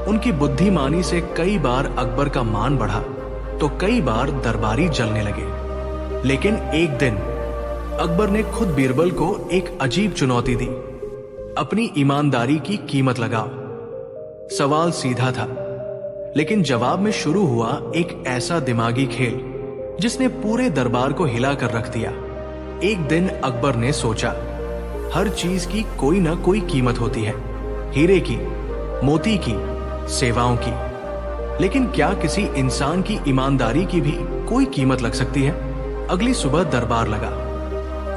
उनकी बुद्धिमानी से कई बार अकबर का मान बढ़ा तो कई बार दरबारी जलने लगे। लेकिन एक दिन अकबर ने खुद बीरबल को एक अजीब चुनौती दी, अपनी ईमानदारी की कीमत लगाओ। सवाल सीधा था, लेकिन जवाब में शुरू हुआ एक ऐसा दिमागी खेल जिसने पूरे दरबार को हिला कर रख दिया। एक दिन अकबर ने सोचा, हर चीज की कोई ना कोई कीमत होती है, हीरे की, मोती की, सेवाओं की, लेकिन क्या किसी इंसान की ईमानदारी की भी कोई कीमत लग सकती है? अगली सुबह दरबार लगा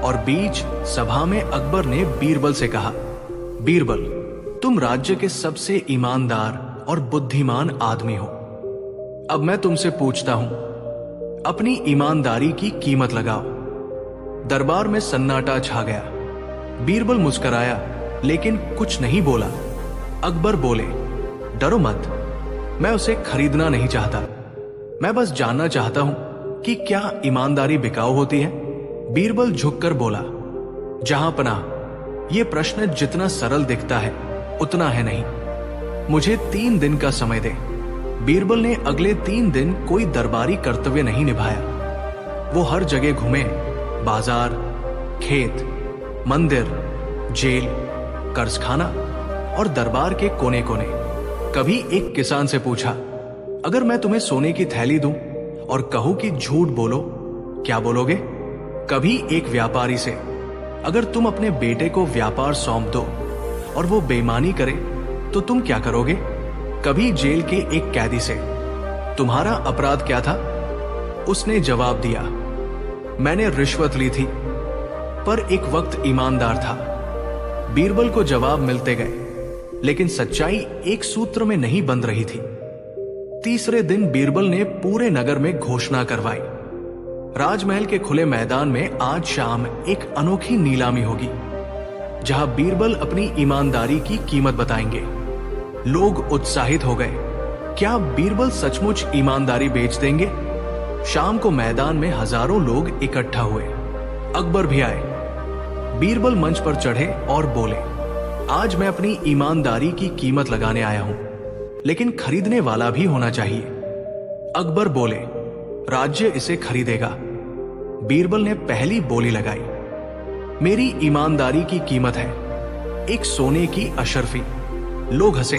और बीच सभा में अकबर ने बीरबल से कहा, बीरबल, तुम राज्य के सबसे ईमानदार और बुद्धिमान आदमी हो। अब मैं तुमसे पूछता हूं, अपनी ईमानदारी की कीमत लगाओ। दरबार में सन्नाटा छा गया। बीरबल मुस्कुराया लेकिन कुछ नहीं बोला। अकबर बोले, डरो मत, मैं उसे खरीदना नहीं चाहता, मैं बस जानना चाहता हूं कि क्या ईमानदारी बिकाऊ होती है? बीरबल झुककर बोला, जहां पनाह, यह प्रश्न जितना सरल दिखता है उतना है नहीं। मुझे 3 दिन का समय दे। बीरबल ने अगले 3 दिन कोई दरबारी कर्तव्य नहीं निभाया। वो हर जगह घूमे, बाजार, खेत, मंदिर, जेल, कर्जखाना और दरबार के कोने कोने। कभी एक किसान से पूछा, अगर मैं तुम्हें सोने की थैली दूं और कहूं कि झूठ बोलो, क्या बोलोगे? कभी एक व्यापारी से, अगर तुम अपने बेटे को व्यापार सौंप दो और वो बेईमानी करे तो तुम क्या करोगे? कभी जेल के एक कैदी से, तुम्हारा अपराध क्या था? उसने जवाब दिया, मैंने रिश्वत ली थी, पर एक वक्त ईमानदार था। बीरबल को जवाब मिलते गए, लेकिन सच्चाई एक सूत्र में नहीं बंध रही थी। तीसरे दिन बीरबल ने पूरे नगर में घोषणा करवाई, राजमहल के खुले मैदान में आज शाम एक अनोखी नीलामी होगी, जहां बीरबल अपनी ईमानदारी की कीमत बताएंगे। लोग उत्साहित हो गए, क्या बीरबल सचमुच ईमानदारी बेच देंगे? शाम को मैदान में हजारों लोग इकट्ठा हुए। अकबर भी आए। बीरबल मंच पर चढ़े और बोले, आज मैं अपनी ईमानदारी की कीमत लगाने आया हूं, लेकिन खरीदने वाला भी होना चाहिए। अकबर बोले, राज्य इसे खरीदेगा। बीरबल ने पहली बोली लगाई। मेरी ईमानदारी की कीमत है 1 सोने की अशर्फी। लोग हंसे।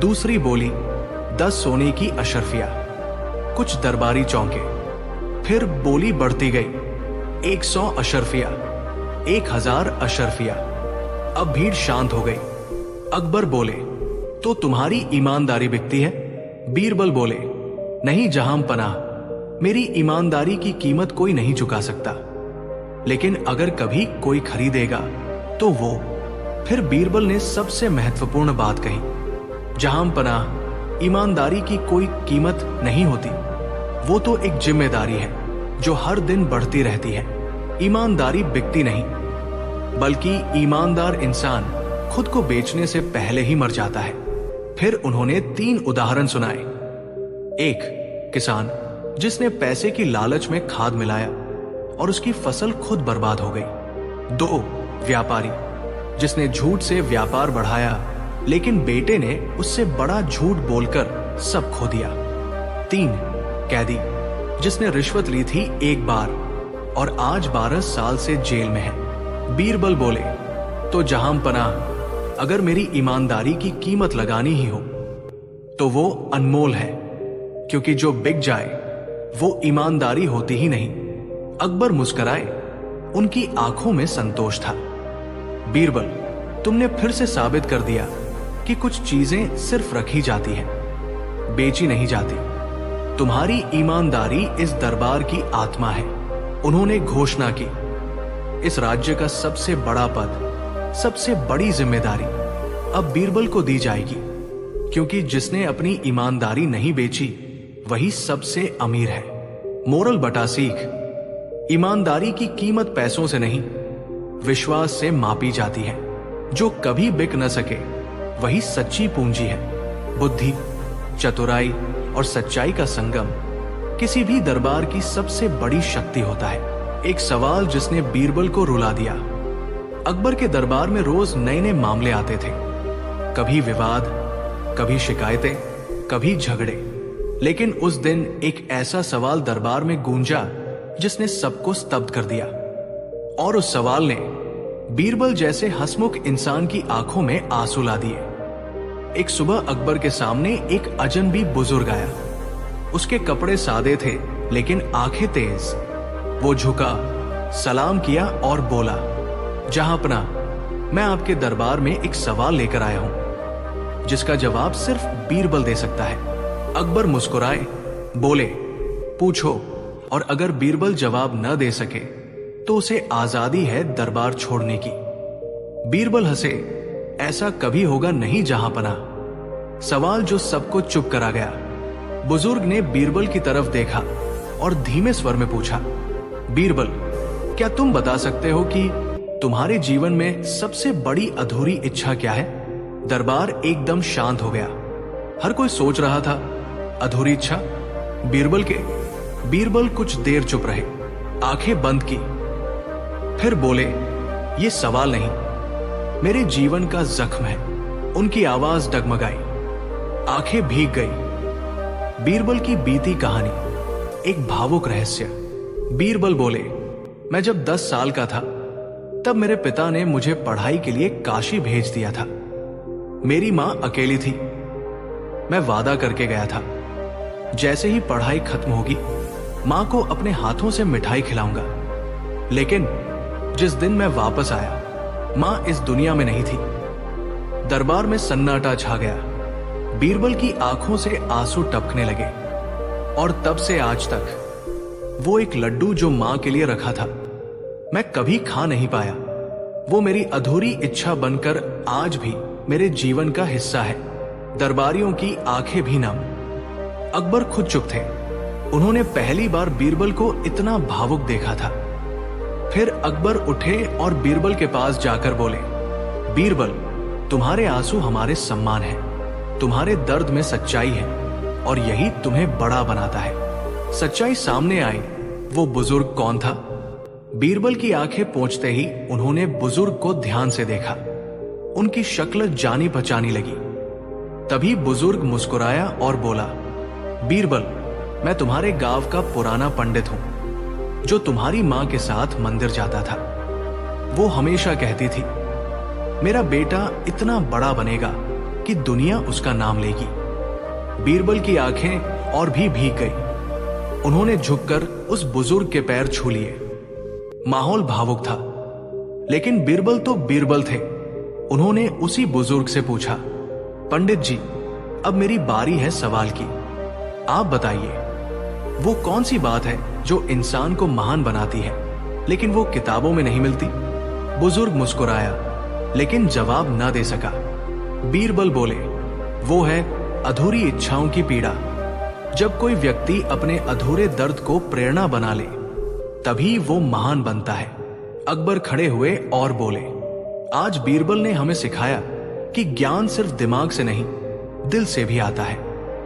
दूसरी बोली 10 सोने की अशर्फिया। कुछ दरबारी चौंके। फिर बोली बढ़ती गई 100 अशर्फिया, 1000 अशर्फिया। अब भीड़ शांत हो गई। अकबर बोले, तो तुम्हारी ईमानदारी बिकती है? बीरबल बोले, नहीं जहां पनाह, मेरी ईमानदारी की कीमत कोई नहीं चुका सकता, लेकिन अगर कभी कोई खरीदेगा तो वो। फिर बीरबल ने सबसे महत्वपूर्ण बात कही, जहां पनाह, ईमानदारी की कोई कीमत नहीं होती। वो तो एक जिम्मेदारी है जो हर दिन बढ़ती रहती है। ईमानदारी बिकती नहीं, बल्कि ईमानदार इंसान खुद को बेचने से पहले ही मर जाता है। फिर उन्होंने 3 उदाहरण सुनाए। 1 किसान जिसने पैसे की लालच में खाद मिलाया और उसकी फसल खुद बर्बाद हो गई। 2 व्यापारी जिसने झूठ से व्यापार बढ़ाया, लेकिन बेटे ने उससे बड़ा झूठ बोलकर सब खो दिया। 3 कैदी जिसने रिश्वत ली थी एक बार और आज 12 साल से जेल में है। बीरबल बोले, तो जहां पनाह, अगर मेरी ईमानदारी की कीमत लगानी ही हो तो वो अनमोल है, क्योंकि जो बिक जाए वो ईमानदारी होती ही नहीं। अकबर मुस्कुराए। उनकी आंखों में संतोष था। बीरबल, तुमने फिर से साबित कर दिया कि कुछ चीजें सिर्फ रखी जाती हैं, बेची नहीं जाती। तुम्हारी ईमानदारी इस दरबार की आत्मा है। उन्होंने घोषणा की, इस राज्य का सबसे बड़ा पद, सबसे बड़ी जिम्मेदारी अब बीरबल को दी जाएगी, क्योंकि जिसने अपनी ईमानदारी नहीं बेची वही सबसे अमीर है। मोरल बटा सीख, ईमानदारी की कीमत पैसों से नहीं, विश्वास से मापी जाती है। जो कभी बिक न सके वही सच्ची पूंजी है। बुद्धि, चतुराई और सच्चाई का संगम किसी भी दरबार की सबसे बड़ी शक्ति होता है। एक सवाल जिसने बीरबल को रुला दिया। अकबर के दरबार में रोज नए नए मामले आते थे, कभी विवाद, कभी शिकायतें, कभी झगड़े। लेकिन उस दिन एक ऐसा सवाल दरबार में गूंजा जिसने सबको स्तब्ध कर दिया, और उस सवाल ने बीरबल जैसे हंसमुख इंसान की आंखों में आंसू ला दिए। एक सुबह अकबर के सामने एक अजनबी बुजुर्ग आया। उसके कपड़े सादे थे, लेकिन आंखें तेज। वो झुका, सलाम किया और बोला, जहांपना, मैं आपके दरबार में एक सवाल लेकर आया हूं, जिसका जवाब सिर्फ बीरबल दे सकता है। अकबर मुस्कुराए, बोले, पूछो, और अगर बीरबल जवाब न दे सके तो उसे आजादी है दरबार छोड़ने की। बीरबल हंसे, ऐसा कभी होगा नहीं जहांपना। सवाल जो सबको चुप करा गया। बुजुर्ग ने बीरबल की तरफ देखा और धीमे स्वर में पूछा, बीरबल, क्या तुम बता सकते हो कि तुम्हारे जीवन में सबसे बड़ी अधूरी इच्छा क्या है? दरबार एकदम शांत हो गया। हर कोई सोच रहा था, अधूरी इच्छा बीरबल के। बीरबल कुछ देर चुप रहे, आंखें बंद की, फिर बोले, ये सवाल नहीं, मेरे जीवन का जख्म है। उनकी आवाज डगमगाई, आंखें भीग गई। बीरबल की बीती कहानी, एक भावुक रहस्य। बीरबल बोले, मैं जब 10 साल का था तब मेरे पिता ने मुझे पढ़ाई के लिए काशी भेज दिया था। मेरी मां अकेली थी। मैं वादा करके गया था, जैसे ही पढ़ाई खत्म होगी मां को अपने हाथों से मिठाई खिलाऊंगा। लेकिन जिस दिन मैं वापस आया, मां इस दुनिया में नहीं थी। दरबार में सन्नाटा छा गया। बीरबल की आंखों से आंसू टपकने लगे, और तब से आज तक वो एक लड्डू जो मां के लिए रखा था, मैं कभी खा नहीं पाया। वो मेरी अधूरी इच्छा बनकर आज भी मेरे जीवन का हिस्सा है। दरबारियों की आंखें भी नम। अकबर खुद चुप थे। उन्होंने पहली बार बीरबल को इतना भावुक देखा था। फिर अकबर उठे और बीरबल के पास जाकर बोले, बीरबल, तुम्हारे आंसू हमारे सम्मान है। तुम्हारे दर्द में सच्चाई है, और यही तुम्हें बड़ा बनाता है। सच्चाई सामने आई। वो बुजुर्ग कौन था? बीरबल की आंखें पोंछते ही उन्होंने बुजुर्ग को ध्यान से देखा। उनकी शक्ल जानी पहचानी लगी। तभी बुजुर्ग मुस्कुराया और बोला, बीरबल, मैं तुम्हारे गांव का पुराना पंडित हूं। जो तुम्हारी माँ के साथ मंदिर जाता था। वो हमेशा कहती थी, मेरा बेटा इतना बड़ा बनेगा कि दुनिया उसका नाम लेगी। बीरबल की आंखें और भी भीग गई। उन्होंने झुककर उस बुजुर्ग के पैर छू लिए। माहौल भावुक था, लेकिन बीरबल तो बीरबल थे। उन्होंने उसी बुजुर्ग से पूछा, पंडित जी, अब मेरी बारी है सवाल की। आप बताइए, वो कौन सी बात है जो इंसान को महान बनाती है, लेकिन वो किताबों में नहीं मिलती? बुजुर्ग मुस्कुराया, लेकिन जवाब न दे सका। बीरबल बोले, वो है अधूरी इच्छाओं की पीड़ा। जब कोई व्यक्ति अपने अधूरे दर्द को प्रेरणा बना ले, तभी वो महान बनता है। अकबर खड़े हुए और बोले, आज बीरबल ने हमें सिखाया कि ज्ञान सिर्फ दिमाग से नहीं, दिल से भी आता है।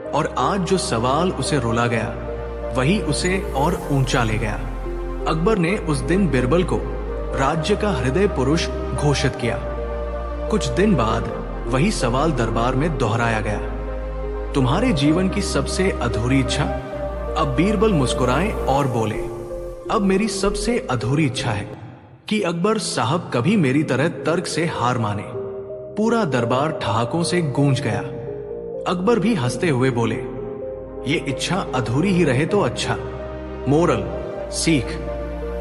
और आज जो सवाल उसे रुला गया, वही उसे और ऊंचा ले गया। अकबर ने उस दिन बीरबल को राज्य का हृदय पुरुष घोषित किया। कुछ दिन बाद वही सवाल दरबार में दोहराया गया, तुम्हारे जीवन की सबसे अधूरी इच्छा? अब बीरबल मुस्कुराए और बोले, अब मेरी सबसे अधूरी इच्छा है कि अकबर साहब कभी मेरी तरह तर्क से हार माने। पूरा दरबार ठहाकों से गूंज गया। अकबर भी हंसते हुए बोले, ये इच्छा अधूरी ही रहे तो अच्छा। मोरल, सीख,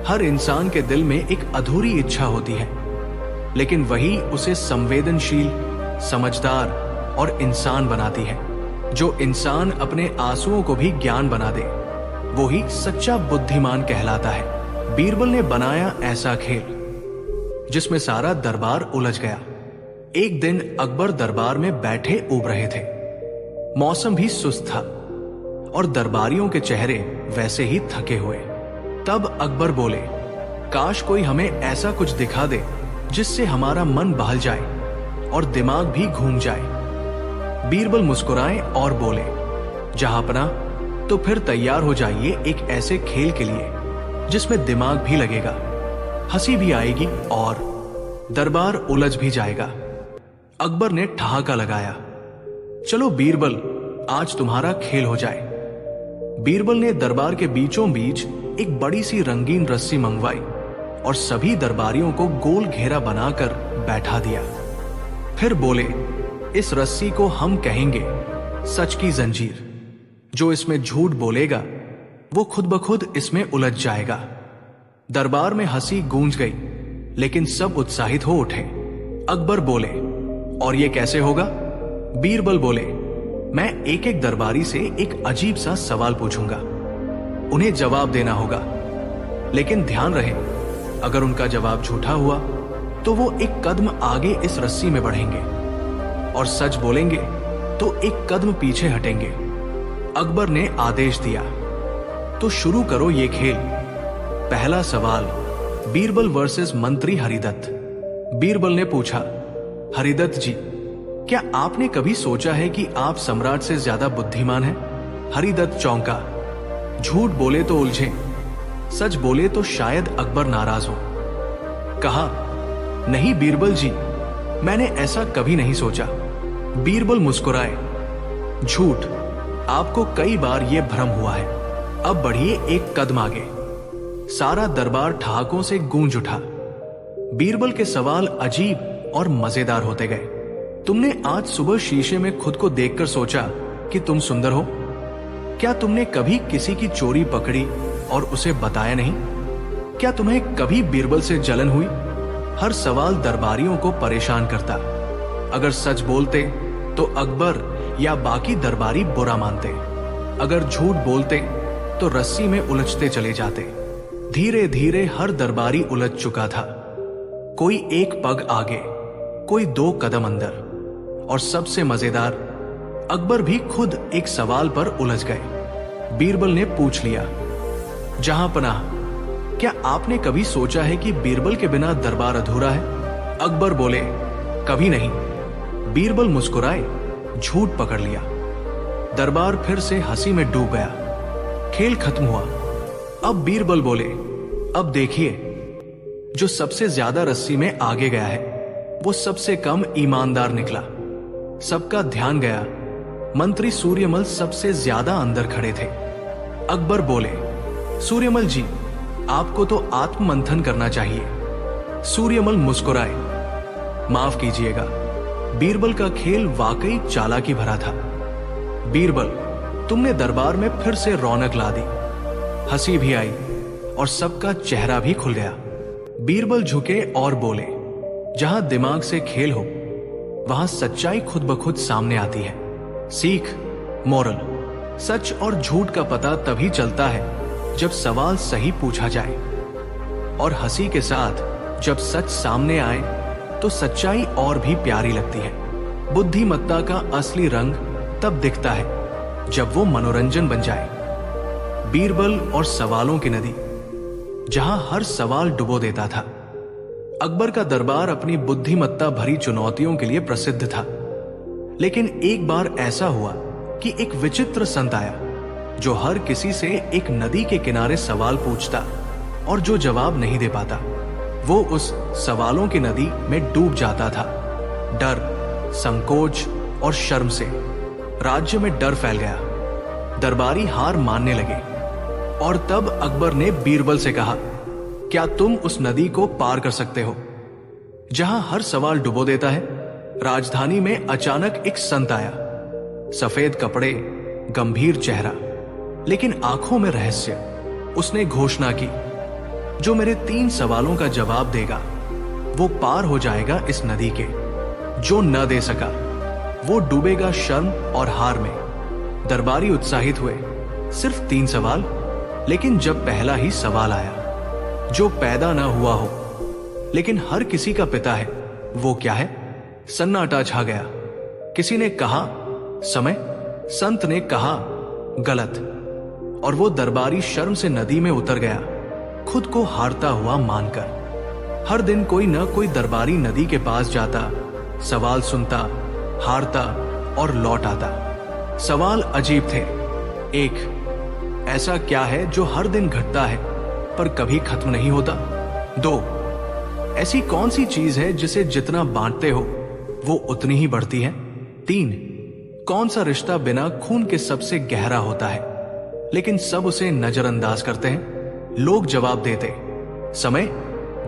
हर इंसान के दिल में एक अधूरी इच्छा होती है, लेकिन वही उसे संवेदनशील, समझदार और इंसान बनाती है। जो इंसान अपने आंसुओं को भी ज्ञान बना दे, वो ही सच्चा बुद्धिमान कहलाता है। बीरबल ने बनाया ऐसा खेल जिसमें सारा दरबार उलझ गया। एक दिन अकबर दरबार में बैठे ऊब रहे थे। मौसम भी सुस्त था और दरबारियों के चेहरे वैसे ही थके हुए। तब अकबर बोले, काश कोई हमें ऐसा कुछ दिखा दे जिससे हमारा मन बहल जाए और दिमाग भी घूम जाए। बीरबल मुस्कुराए और बोले, जहांपना, तो फिर तैयार हो जाइए एक ऐसे खेल के लिए जिसमें दिमाग भी लगेगा, हंसी भी आएगी और दरबार उलझ भी जाएगा। अकबर ने ठहाका लगाया, चलो बीरबल, आज तुम्हारा खेल हो जाए। बीरबल ने दरबार के बीचों बीच एक बड़ी सी रंगीन रस्सी मंगवाई और सभी दरबारियों को गोल घेरा बनाकर बैठा दिया। फिर बोले, इस रस्सी को हम कहेंगे सच की जंजीर। जो इसमें झूठ बोलेगा वो खुद ब खुद इसमें उलझ जाएगा। दरबार में हंसी गूंज गई, लेकिन सब उत्साहित हो उठे। अकबर बोले, और ये कैसे होगा? बीरबल बोले, मैं एक एक दरबारी से एक अजीब सा सवाल पूछूंगा, उन्हें जवाब देना होगा, लेकिन ध्यान रहे, अगर उनका जवाब झूठा हुआ तो वो एक कदम आगे इस रस्सी में बढ़ेंगे, और सच बोलेंगे तो एक कदम पीछे हटेंगे। अकबर ने आदेश दिया, तो शुरू करो ये खेल। पहला सवाल, बीरबल वर्सेस मंत्री हरिदत्त। बीरबल ने पूछा, हरिदत्त जी, क्या आपने कभी सोचा है कि आप सम्राट से ज्यादा बुद्धिमान हैं? हरिदत्त चौंका। झूठ बोले तो उलझे, सच बोले तो शायद अकबर नाराज हो। कहा, नहीं बीरबल जी, मैंने ऐसा कभी नहीं सोचा। बीरबल मुस्कुराए, झूठ, आपको कई बार यह भ्रम हुआ है। अब बढ़िए एक कदम आगे। सारा दरबार ठहाकों से गूंज उठा। बीरबल के सवाल अजीब और मजेदार होते गए। तुमने आज सुबह शीशे में खुद को देखकर सोचा कि तुम सुंदर हो? क्या तुमने कभी किसी की चोरी पकड़ी और उसे बताया नहीं? क्या तुम्हें कभी बीरबल से जलन हुई? हर सवाल दरबारियों को परेशान करता। अगर सच बोलते तो अकबर या बाकी दरबारी बुरा मानते, अगर झूठ बोलते तो रस्सी में उलझते चले जाते। धीरे धीरे हर दरबारी उलझ चुका था। कोई एक पग आगे, कोई 2 कदम अंदर, और सबसे मजेदार, अकबर भी खुद एक सवाल पर उलझ गए। बीरबल ने पूछ लिया, जहांपनाह, क्या आपने कभी सोचा है कि बीरबल के बिना दरबार अधूरा है? अकबर बोले, कभी नहीं। बीरबल मुस्कुराए, झूठ पकड़ लिया। दरबार फिर से हंसी में डूब गया। खेल खत्म हुआ। अब बीरबल बोले, अब देखिए, जो सबसे ज्यादा रस्सी में आगे गया है वो सबसे कम ईमानदार निकला। सबका ध्यान गया। मंत्री सूर्यमल सबसे ज्यादा अंदर खड़े थे। अकबर बोले, सूर्यमल जी, आपको तो आत्ममंथन करना चाहिए। सूर्यमल मुस्कुराए। माफ कीजिएगा, बीरबल का खेल वाकई चालाकी भरा था। बीरबल, तुमने दरबार में फिर से रौनक ला दी। हंसी भी आई और सबका चेहरा भी खुल गया। बीरबल झुके और बोले, जहां दिमाग से खेल हो वहां सच्चाई खुद ब खुद सामने आती है। सीख, मोरल, सच और झूठ का पता तभी चलता है जब सवाल सही पूछा जाए, और हंसी के साथ जब सच सामने आए तो सच्चाई और भी प्यारी लगती है। बुद्धिमत्ता का असली रंग तब दिखता है जब वो मनोरंजन बन जाए। बीरबल और सवालों की नदी, जहां हर सवाल डुबो देता था। अकबर का दरबार अपनी बुद्धिमत्ता भरी चुनौतियों के लिए प्रसिद्ध था। लेकिन एक बार ऐसा हुआ कि एक विचित्र संत आया जो हर किसी से एक नदी के किनारे सवाल पूछता और जो जवाब नहीं दे पाता, वो उस सवालों की नदी में डूब जाता था। डर, संकोच और शर्म से राज्य में डर फैल गया। दरबारी हार मानने लगे और तब अकबर ने बीरबल से कहा, क्या तुम उस नदी को पार कर सकते हो जहां हर सवाल डुबो देता है? राजधानी में अचानक एक संत आया, सफेद कपड़े, गंभीर चेहरा, लेकिन आंखों में रहस्य। उसने घोषणा की, जो मेरे 3 सवालों का जवाब देगा वो पार हो जाएगा इस नदी के। जो न दे सका वो डूबेगा शर्म और हार में। दरबारी उत्साहित हुए। सिर्फ 3 सवाल, लेकिन जब पहला ही सवाल आया, जो पैदा ना हुआ हो लेकिन हर किसी का पिता है, वो क्या है? सन्नाटा छा गया। किसी ने कहा समय, संत ने कहा गलत, और वो दरबारी शर्म से नदी में उतर गया, खुद को हारता हुआ मानकर। हर दिन कोई न कोई दरबारी नदी के पास जाता, सवाल सुनता, हारता और लौट आता। सवाल अजीब थे। 1, ऐसा क्या है जो हर दिन घटता है पर कभी खत्म नहीं होता? 2, ऐसी कौन सी चीज है जिसे जितना बांटते हो वो उतनी ही बढ़ती है? 3, कौन सा रिश्ता बिना खून के सबसे गहरा होता है लेकिन सब उसे नजरअंदाज करते हैं? लोग जवाब देते, समय,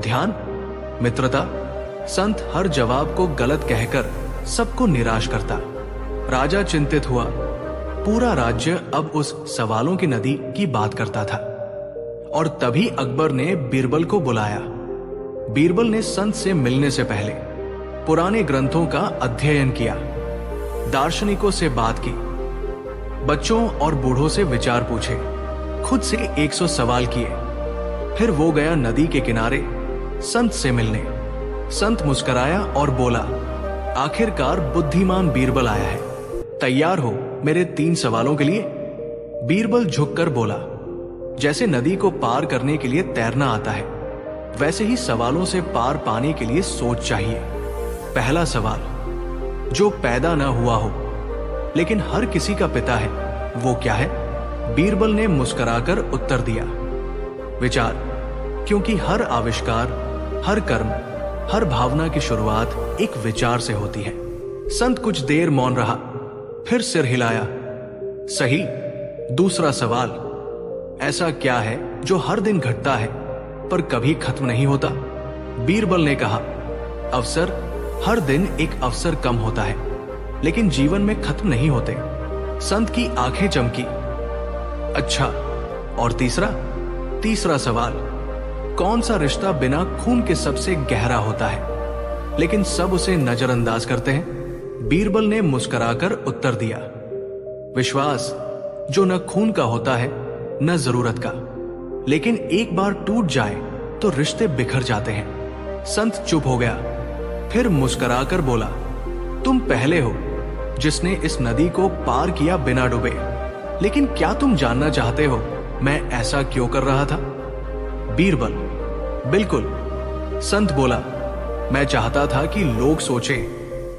ध्यान, मित्रता। संत हर जवाब को गलत कहकर सबको निराश करता। राजा चिंतित हुआ। पूरा राज्य अब उस सवालों की नदी की बात करता था। और तभी अकबर ने बीरबल को बुलाया। बीरबल ने संत से मिलने से पहले पुराने ग्रंथों का अध्ययन किया, दार्शनिकों से बात की, बच्चों और बूढ़ों से विचार पूछे, खुद से 100 सवाल किए। फिर वो गया नदी के किनारे संत से मिलने। संत मुस्कुराया और बोला, आखिरकार बुद्धिमान बीरबल आया है। तैयार हो मेरे 3 सवालों के लिए? बीरबल झुककर बोला, जैसे नदी को पार करने के लिए तैरना आता है, वैसे ही सवालों से पार पाने के लिए सोच चाहिए। पहला सवाल, जो पैदा ना हुआ हो लेकिन हर किसी का पिता है, वो क्या है? बीरबल ने मुस्कुराकर उत्तर दिया, विचार, क्योंकि हर आविष्कार, हर कर्म, हर भावना की शुरुआत एक विचार से होती है। संत कुछ देर मौन रहा, फिर सिर हिलाया, सही। दूसरा सवाल, ऐसा क्या है जो हर दिन घटता है पर कभी खत्म नहीं होता? बीरबल ने कहा, अवसर। हर दिन एक अवसर कम होता है लेकिन जीवन में खत्म नहीं होते। संत की आंखें चमकी। अच्छा, और तीसरा सवाल, कौन सा रिश्ता बिना खून के सबसे गहरा होता है लेकिन सब उसे नजरअंदाज करते हैं? बीरबल ने मुस्कुराकर उत्तर दिया, विश्वास, जो न खून का होता है न जरूरत का, लेकिन एक बार टूट जाए तो रिश्ते बिखर जाते हैं। संत चुप हो गया, फिर मुस्कुराकर बोला, तुम पहले हो जिसने इस नदी को पार किया बिना डूबे, लेकिन क्या तुम जानना चाहते हो मैं ऐसा क्यों कर रहा था? बीरबल, बिल्कुल। संत बोला, मैं चाहता था कि लोग सोचे,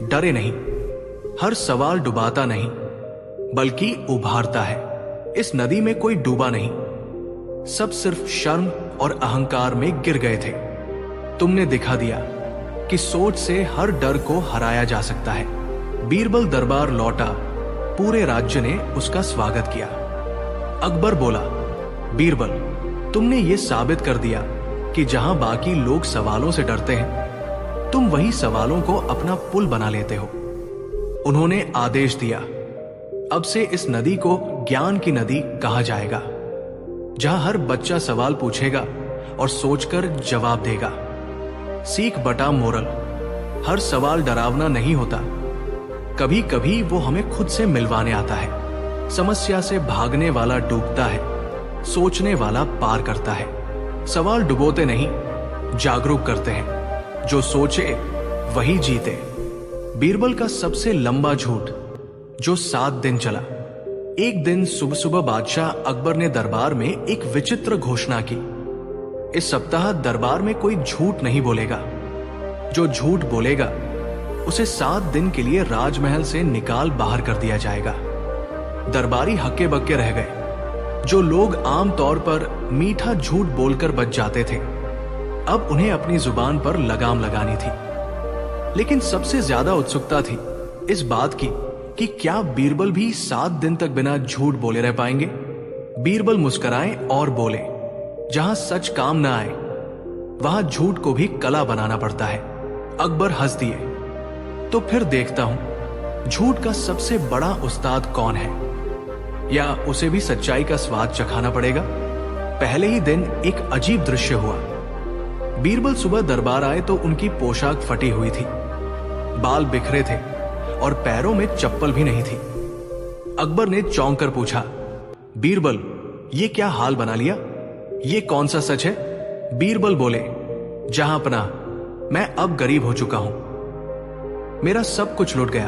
डरे नहीं, हर सवाल डुबाता नहीं बल्कि उभारता है। इस नदी में कोई डूबा नहीं, सब सिर्फ शर्म और अहंकार में गिर गए थे। तुमने दिखा दिया कि सोच से हर डर को हराया जा सकता है। बीरबल दरबार लौटा, पूरे राज्य ने उसका स्वागत किया। अकबर बोला, बीरबल, तुमने ये साबित कर दिया कि जहां बाकी लोग सवालों से डरते हैं, तुम वही सवालों को अपना पुल बना लेते हो। उन्होंने आदेश दिया, अब से इस नदी को ज्ञान की नदी कहा जाएगा, जहां हर बच्चा सवाल पूछेगा और सोचकर जवाब देगा। सीख बटा मोरल, हर सवाल डरावना नहीं होता। कभी कभी वो हमें खुद से मिलवाने आता है। समस्या से भागने वाला डूबता है, सोचने वाला पार करता है। सवाल डुबोते नहीं, जागरूक करते हैं। जो सोचे वही जीते। बीरबल का सबसे लंबा झूठ, जो 7 दिन चला। एक दिन सुबह सुबह बादशाह अकबर ने दरबार में एक विचित्र घोषणा की। इस सप्ताह दरबार में कोई झूठ नहीं बोलेगा। जो झूठ बोलेगा उसे 7 दिन के लिए राजमहल से निकाल बाहर कर दिया जाएगा। दरबारी हक्के बक्के रह गए। जो लोग आमतौर पर मीठा झूठ बोलकर बच जाते थे, अब उन्हें अपनी जुबान पर लगाम लगानी थी। लेकिन सबसे ज्यादा उत्सुकता थी इस बात की कि क्या बीरबल भी 7 दिन तक बिना झूठ बोले रह पाएंगे। बीरबल मुस्कुराए और बोले, जहां सच काम ना आए वहां झूठ को भी कला बनाना पड़ता है। अकबर हंस दिए। तो फिर देखता हूं झूठ का सबसे बड़ा उस्ताद कौन है, या उसे भी सच्चाई का स्वाद चखाना पड़ेगा। पहले ही दिन एक अजीब दृश्य हुआ। बीरबल सुबह दरबार आए तो उनकी पोशाक फटी हुई थी, बाल बिखरे थे और पैरों में चप्पल भी नहीं थी। अकबर ने चौंक कर पूछा, बीरबल ये क्या हाल बना लिया? ये कौन सा सच है? बीरबल बोले, जहां अपना मैं अब गरीब हो चुका हूं। मेरा सब कुछ लुट गया।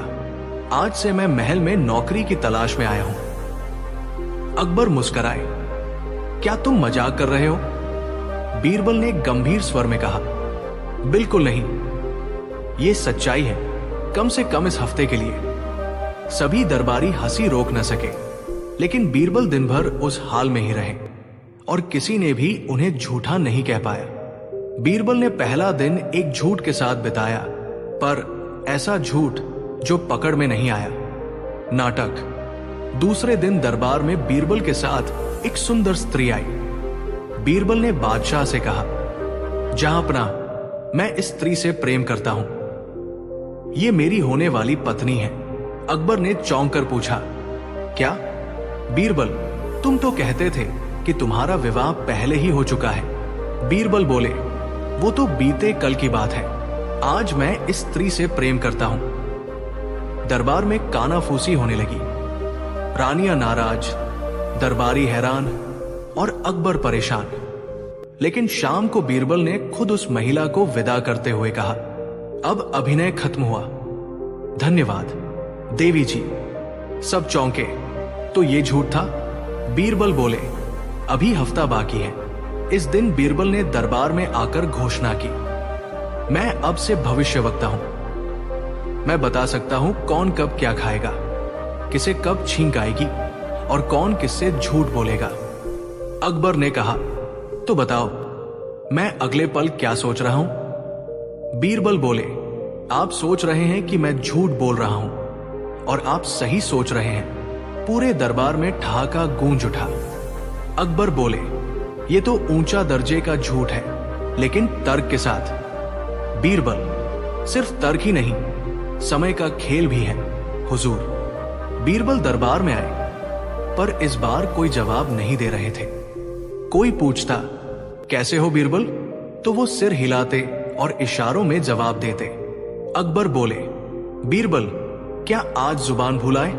आज से मैं महल में नौकरी की तलाश में आया हूं। अकबर मुस्कुराए, क्या तुम मजाक कर रहे हो? बीरबल ने गंभीर स्वर में कहा, बिल्कुल नहीं, यह सच्चाई है, कम से कम इस हफ्ते के लिए। सभी दरबारी हंसी रोक न सके, लेकिन बीरबल दिन भर उस हाल में ही रहे और किसी ने भी उन्हें झूठा नहीं कह पाया। बीरबल ने पहला दिन एक झूठ के साथ बिताया, पर ऐसा झूठ जो पकड़ में नहीं आया। नाटक। दूसरे दिन दरबार में बीरबल के साथ एक सुंदर स्त्री आई। बीरबल ने बादशाह से कहा, जहां अपना मैं इस स्त्री से प्रेम करता हूं। ये मेरी होने वाली पत्नी है। अकबर ने चौंक कर पूछा, क्या? बीरबल, तुम तो कहते थे कि तुम्हारा विवाह पहले ही हो चुका है। बीरबल बोले, वो तो बीते कल की बात है। आज मैं इस स्त्री से प्रेम करता हूं। दरबार में कानाफूसी होने लगी। रानियां नाराज, दरबारी हैरान और अकबर परेशान। लेकिन शाम को बीरबल ने खुद उस महिला को विदा करते हुए कहा, अब अभिनय खत्म हुआ। धन्यवाद देवी जी। सब चौंके, तो ये झूठ था? बीरबल बोले, अभी हफ्ता बाकी है। इस दिन बीरबल ने दरबार में आकर घोषणा की, मैं अब से भविष्यवक्ता हूं। मैं बता सकता हूं कौन कब क्या खाएगा, किसे कब छींक आएगी और कौन किससे झूठ बोलेगा। अकबर ने कहा, तो बताओ मैं अगले पल क्या सोच रहा हूं? बीरबल बोले, आप सोच रहे हैं कि मैं झूठ बोल रहा हूं, और आप सही सोच रहे हैं। पूरे दरबार में ठहाका गूंज उठा। अकबर बोले, ये तो ऊंचा दर्जे का झूठ है, लेकिन तर्क के साथ। बीरबल, सिर्फ तर्क ही नहीं, समय का खेल भी है हुजूर। बीरबल दरबार में आए, पर इस बार कोई जवाब नहीं दे रहे थे। कोई पूछता, कैसे हो बीरबल? तो वो सिर हिलाते और इशारों में जवाब देते। अकबर बोले, बीरबल, क्या आज जुबान भुलाए?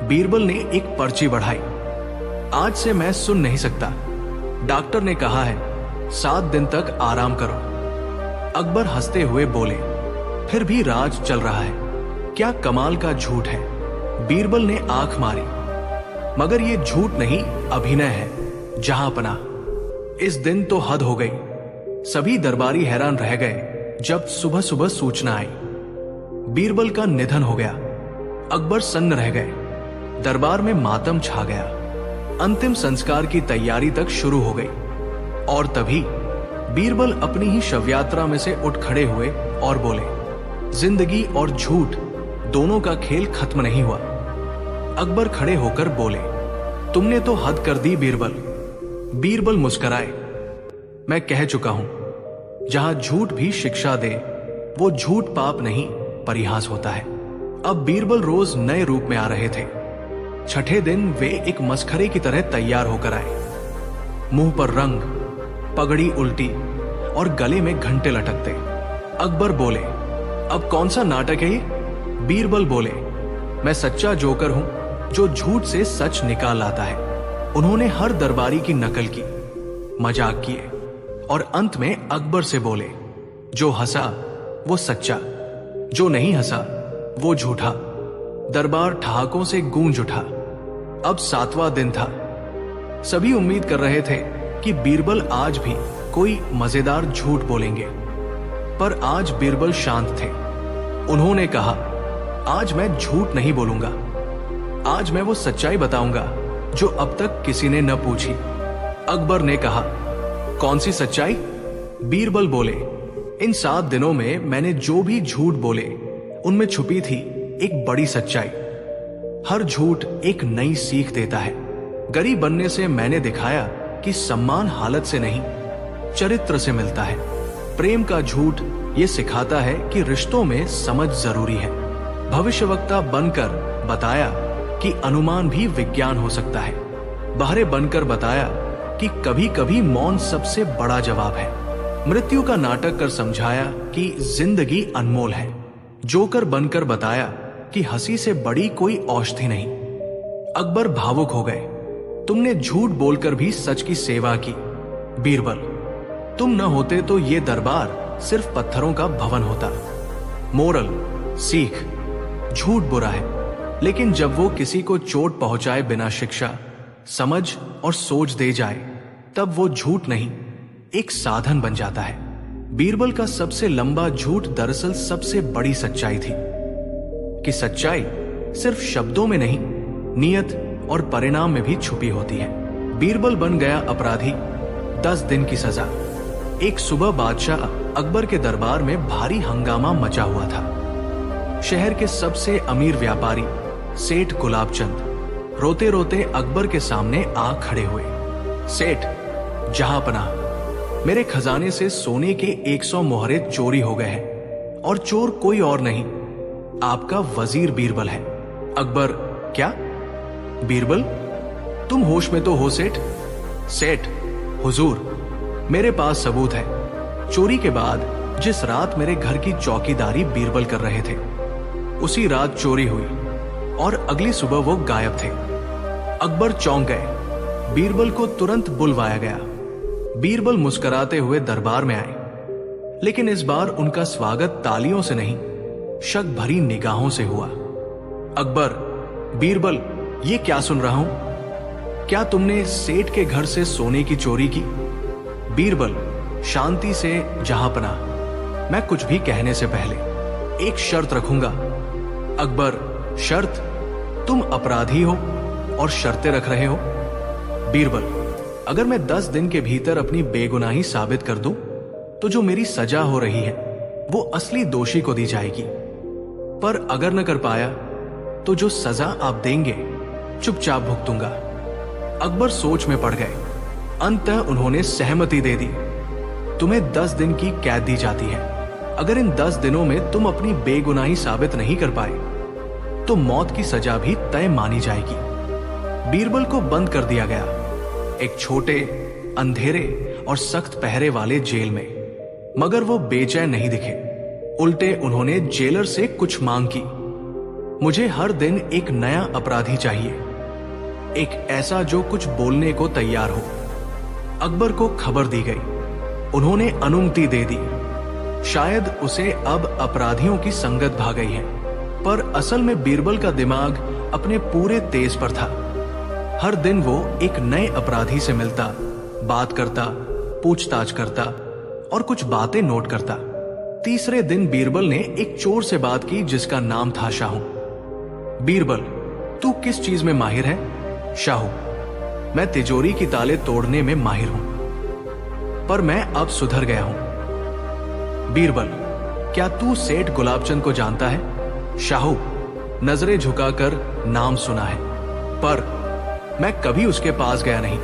बीरबल ने एक पर्ची बढ़ाई, आज से मैं सुन नहीं सकता। डॉक्टर ने कहा है 7 दिन तक आराम करो। अकबर हंसते हुए बोले, फिर भी राज चल रहा है। क्या कमाल का झूठ है। बीरबल ने आंख मारी, मगर ये झूठ नहीं, अभिनय है। जहां अपना। इस दिन तो हद हो गई। सभी दरबारी हैरान रह गए जब सुबह सुबह सूचना आई, बीरबल का निधन हो गया। अकबर सन्न रह गए। दरबार में मातम छा गया। अंतिम संस्कार की तैयारी तक शुरू हो गई, और तभी बीरबल अपनी ही शवयात्रा में से उठ खड़े हुए और बोले, जिंदगी और झूठ दोनों का खेल खत्म नहीं हुआ। अकबर खड़े होकर बोले, तुमने तो हद कर दी बीरबल। बीरबल मुस्कुराए। मैं कह चुका हूं, जहां झूठ भी शिक्षा दे वो झूठ पाप नहीं परिहास होता है। अब बीरबल रोज नए रूप में आ रहे थे। छठे दिन वे एक मस्खरे की तरह तैयार होकर आए। मुंह पर रंग, पगड़ी उल्टी और गले में घंटे लटकते। अकबर बोले, अब कौन सा नाटक है ये? बीरबल बोले, मैं सच्चा जोकर हूं जो झूठ से सच निकाल लाता है। उन्होंने हर दरबारी की नकल की, मजाक किए और अंत में अकबर से बोले, जो हंसा वो सच्चा, जो नहीं हंसा वो झूठा। दरबार ठहाकों से गूंज उठा। अब 7वां दिन था। सभी उम्मीद कर रहे थे कि बीरबल आज भी कोई मजेदार झूठ बोलेंगे, पर आज बीरबल शांत थे। उन्होंने कहा, आज मैं झूठ नहीं बोलूंगा। आज मैं वो सच्चाई बताऊंगा जो अब तक किसी ने न पूछी। अकबर ने कहा, कौन सी सच्चाई? बीरबल बोले, इन 7 दिनों में मैंने जो भी झूठ बोले उनमें छुपी थी एक बड़ी सच्चाई। हर झूठ एक नई सीख देता है। गरीब बनने से मैंने दिखाया कि सम्मान हालत से नहीं, चरित्र से मिलता है। प्रेम का झूठ ये सिखाता है कि रिश्तों में समझ जरूरी है। भविष्यवक्ता बनकर बताया कि अनुमान भी विज्ञान हो सकता है। बहरे बनकर बताया कि कभी कभी मौन सबसे बड़ा जवाब है। मृत्यु का नाटक कर समझाया कि जिंदगी अनमोल है। जोकर बनकर बताया कि हंसी से बड़ी कोई औषधि नहीं। अकबर भावुक हो गए। तुमने झूठ बोलकर भी सच की सेवा की। बीरबल, तुम न होते तो ये दरबार सिर्फ पत्थरों का भवन होता। मोरल, सीख, झूठ बुरा है, लेकिन जब वो किसी को चोट पहुंचाए बिना शिक्षा, समझ और सोच दे जाए, तब वो झूठ नहीं, एक साधन बन जाता है। बीरबल का सबसे लंबा झूठ दरअसल सबसे बड़ी सच्चाई थी कि सच्चाई सिर्फ शब्दों में नहीं, नियत और परिणाम में भी छुपी होती है। बीरबल बन गया अपराधी। 10 दिन की सजा। एक सुबह बादशाह अकबर के दरबार में भारी हंगामा मचा हुआ था। शहर के सबसे अमीर व्यापारी सेठ गुलाबचंद रोते रोते अकबर के सामने आ खड़े हुए। सेठ, जहांपनाह, मेरे खजाने से सोने के 100 मोहरे चोरी हो गए हैं और चोर कोई और नहीं, आपका वजीर बीरबल है। अकबर, क्या? बीरबल, तुम होश में तो हो सेठ? सेठ, हुजूर, मेरे पास सबूत है। चोरी के बाद जिस रात मेरे घर की चौकीदारी बीरबल कर रहे थे, उसी रात चोरी हुई और अगली सुबह वो गायब थे। अकबर चौंक गए। बीरबल को तुरंत बुलवाया गया। बीरबल मुस्कुराते हुए दरबार में आए, लेकिन इस बार उनका स्वागत तालियों से नहीं, शक भरी निगाहों से हुआ। अकबर, बीरबल, ये क्या सुन रहा हूं? क्या तुमने सेठ के घर से सोने की चोरी की? बीरबल, शांति से जहांपनाह, मैं कुछ भी कहने से पहले एक शर्त रखूंगा। अकबर, शर्त? तुम अपराधी हो और शर्तें रख रहे हो? बीरबल, अगर मैं 10 दिन के भीतर अपनी बेगुनाही साबित कर दूं, तो जो मेरी सजा हो रही है वो असली दोषी को दी जाएगी। पर अगर न कर पाया तो जो सजा आप देंगे चुपचाप भुगतूंगा। अकबर सोच में पड़ गए। अंततः उन्होंने सहमति दे दी। तुम्हें 10 दिन की कैद दी जाती है। अगर इन 10 दिनों में तुम अपनी बेगुनाही साबित नहीं कर पाए तो मौत की सजा भी तय मानी जाएगी। बीरबल को बंद कर दिया गया, एक छोटे, अंधेरे और सख्त पहरे वाले जेल में। मगर वो बेचैन नहीं दिखे। उल्टे उन्होंने जेलर से कुछ मांग की। मुझे हर दिन एक नया अपराधी चाहिए, एक ऐसा जो कुछ बोलने को तैयार हो। अकबर को खबर दी गई। उन्होंने अनुमति दे दी। शायद उसे अब अपराधियों की संगत भा गई है, पर असल में बीरबल का दिमाग अपने पूरे तेज पर था। हर दिन वो एक नए अपराधी से मिलता, बात करता, पूछताछ करता और कुछ बातें नोट करता। तीसरे दिन बीरबल ने एक चोर से बात की जिसका नाम था शाहू। बीरबल, तू किस चीज में माहिर है? शाहू, मैं तिजोरी की ताले तोड़ने में माहिर हूं, पर मैं अब सुधर गया हूं। बीरबल, क्या तू सेठ गुलाबचंद को जानता है? शाहू, नजरें झुकाकर नाम सुना है, पर मैं कभी उसके पास गया नहीं।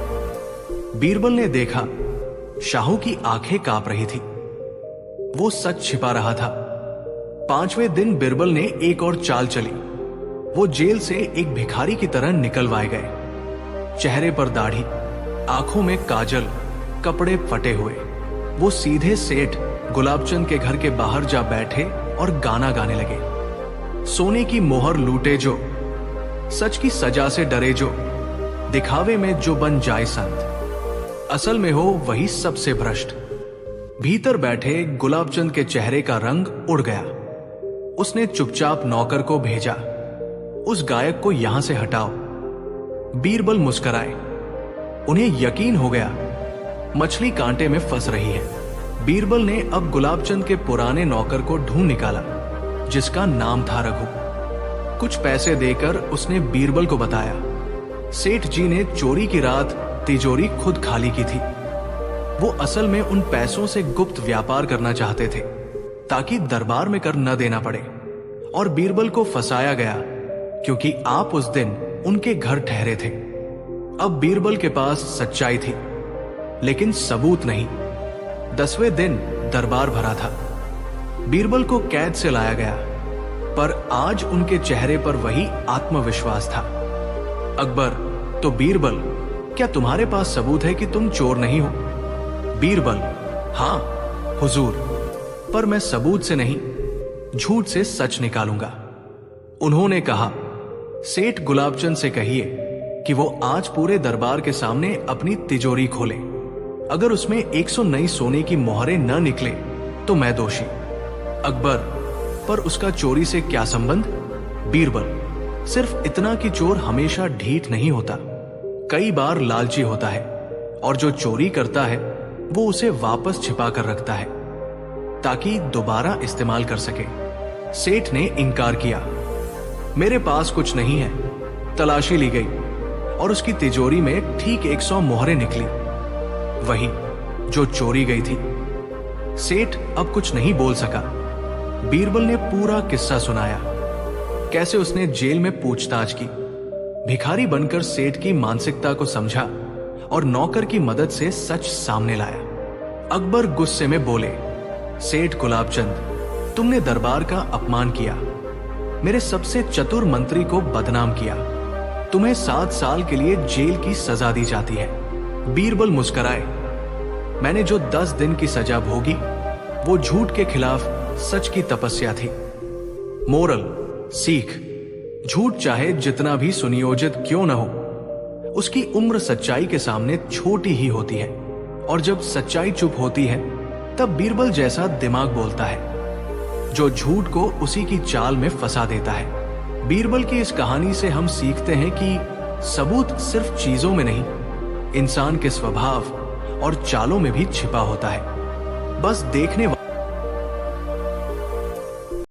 बीरबल ने देखा शाहू की आंखें कांप रही थी। वो सच छिपा रहा था। 5वें दिन बीरबल ने एक और चाल चली। वो जेल से एक भिखारी की तरह निकलवाए गए। चेहरे पर दाढ़ी, आंखों में काजल, कपड़े फटे हुए। वो सीधे सेठ गुलाबचंद के घर के बाहर जा बैठे और गाना गाने लगे। सोने की मोहर लूटे जो, सच की सजा से डरे जो, दिखावे में जो बन जाए संत, असल में हो वही सबसे भ्रष्ट। भीतर बैठे गुलाबचंद के चेहरे का रंग उड़ गया। उसने चुपचाप नौकर को भेजा, उस गायक को यहां से हटाओ। बीरबल मुस्कुराए। उन्हें यकीन हो गया मछली कांटे में फंस रही है। बीरबल ने अब गुलाबचंद के पुराने नौकर को ढूंढ निकाला, जिसका नाम था रघु। कुछ पैसे देकर उसने बीरबल को बताया, सेठ जी ने चोरी की रात तिजोरी खुद खाली की थी। वो असल में उन पैसों से गुप्त व्यापार करना चाहते थे, ताकि दरबार में कर न देना पड़े। और बीरबल को फंसाया गया क्योंकि आप उस दिन उनके घर ठहरे थे। अब बीरबल के पास सच्चाई थी, लेकिन सबूत नहीं। 10वें दिन दरबार भरा था। बीरबल को कैद से लाया गया, पर आज उनके चेहरे पर वही आत्मविश्वास था। अकबर, तो बीरबल, क्या तुम्हारे पास सबूत है कि तुम चोर नहीं हो? बीरबल, हां हुजूर, पर मैं सबूत से नहीं, झूठ से सच निकालूंगा। उन्होंने कहा, सेठ गुलाबचंद से कहिए कि वो आज पूरे दरबार के सामने अपनी तिजोरी खोले। अगर उसमें 100 नई सोने की मोहरें न निकले तो मैं दोषी। अकबर, पर उसका चोरी से क्या संबंध? बीरबल, सिर्फ इतना कि चोर हमेशा ढीठ नहीं होता, कई बार लालची होता है, और जो चोरी करता है वो उसे वापस छिपा कर रखता है ताकि दोबारा इस्तेमाल कर सके। सेठ ने इनकार किया। मेरे पास कुछ नहीं है। तलाशी ली गई और उसकी तिजोरी में ठीक 100 मोहरें निकली, वही जो चोरी गई थी। सेठ अब कुछ नहीं बोल सका। बीरबल ने पूरा किस्सा सुनाया, कैसे उसने जेल में पूछताछ की, भिखारी बनकर सेठ की मानसिकता को समझा और नौकर की मदद से सच सामने लाया। अकबर गुस्से में बोले, सेठ गुलाबचंद, तुमने दरबार का अपमान किया, मेरे सबसे चतुर मंत्री को बदनाम किया। तुम्हें 7 साल के लिए जेल की सजा दी जाती है। बीरबल मुस्कुराए। मैंने जो 10 दिन की सजा भोगी वो झूठ के खिलाफ सच की तपस्या थी। मोरल, सीख, झूठ चाहे जितना भी सुनियोजित क्यों न हो, उसकी उम्र सच्चाई के सामने छोटी ही होती है। और जब सच्चाई चुप होती है तब बीरबल जैसा दिमाग बोलता है, जो झूठ को उसी की चाल में फंसा देता है। बीरबल की इस कहानी से हम सीखते हैं कि सबूत सिर्फ चीजों में नहीं, इंसान के स्वभाव और चालों में भी छिपा होता है। बस देखने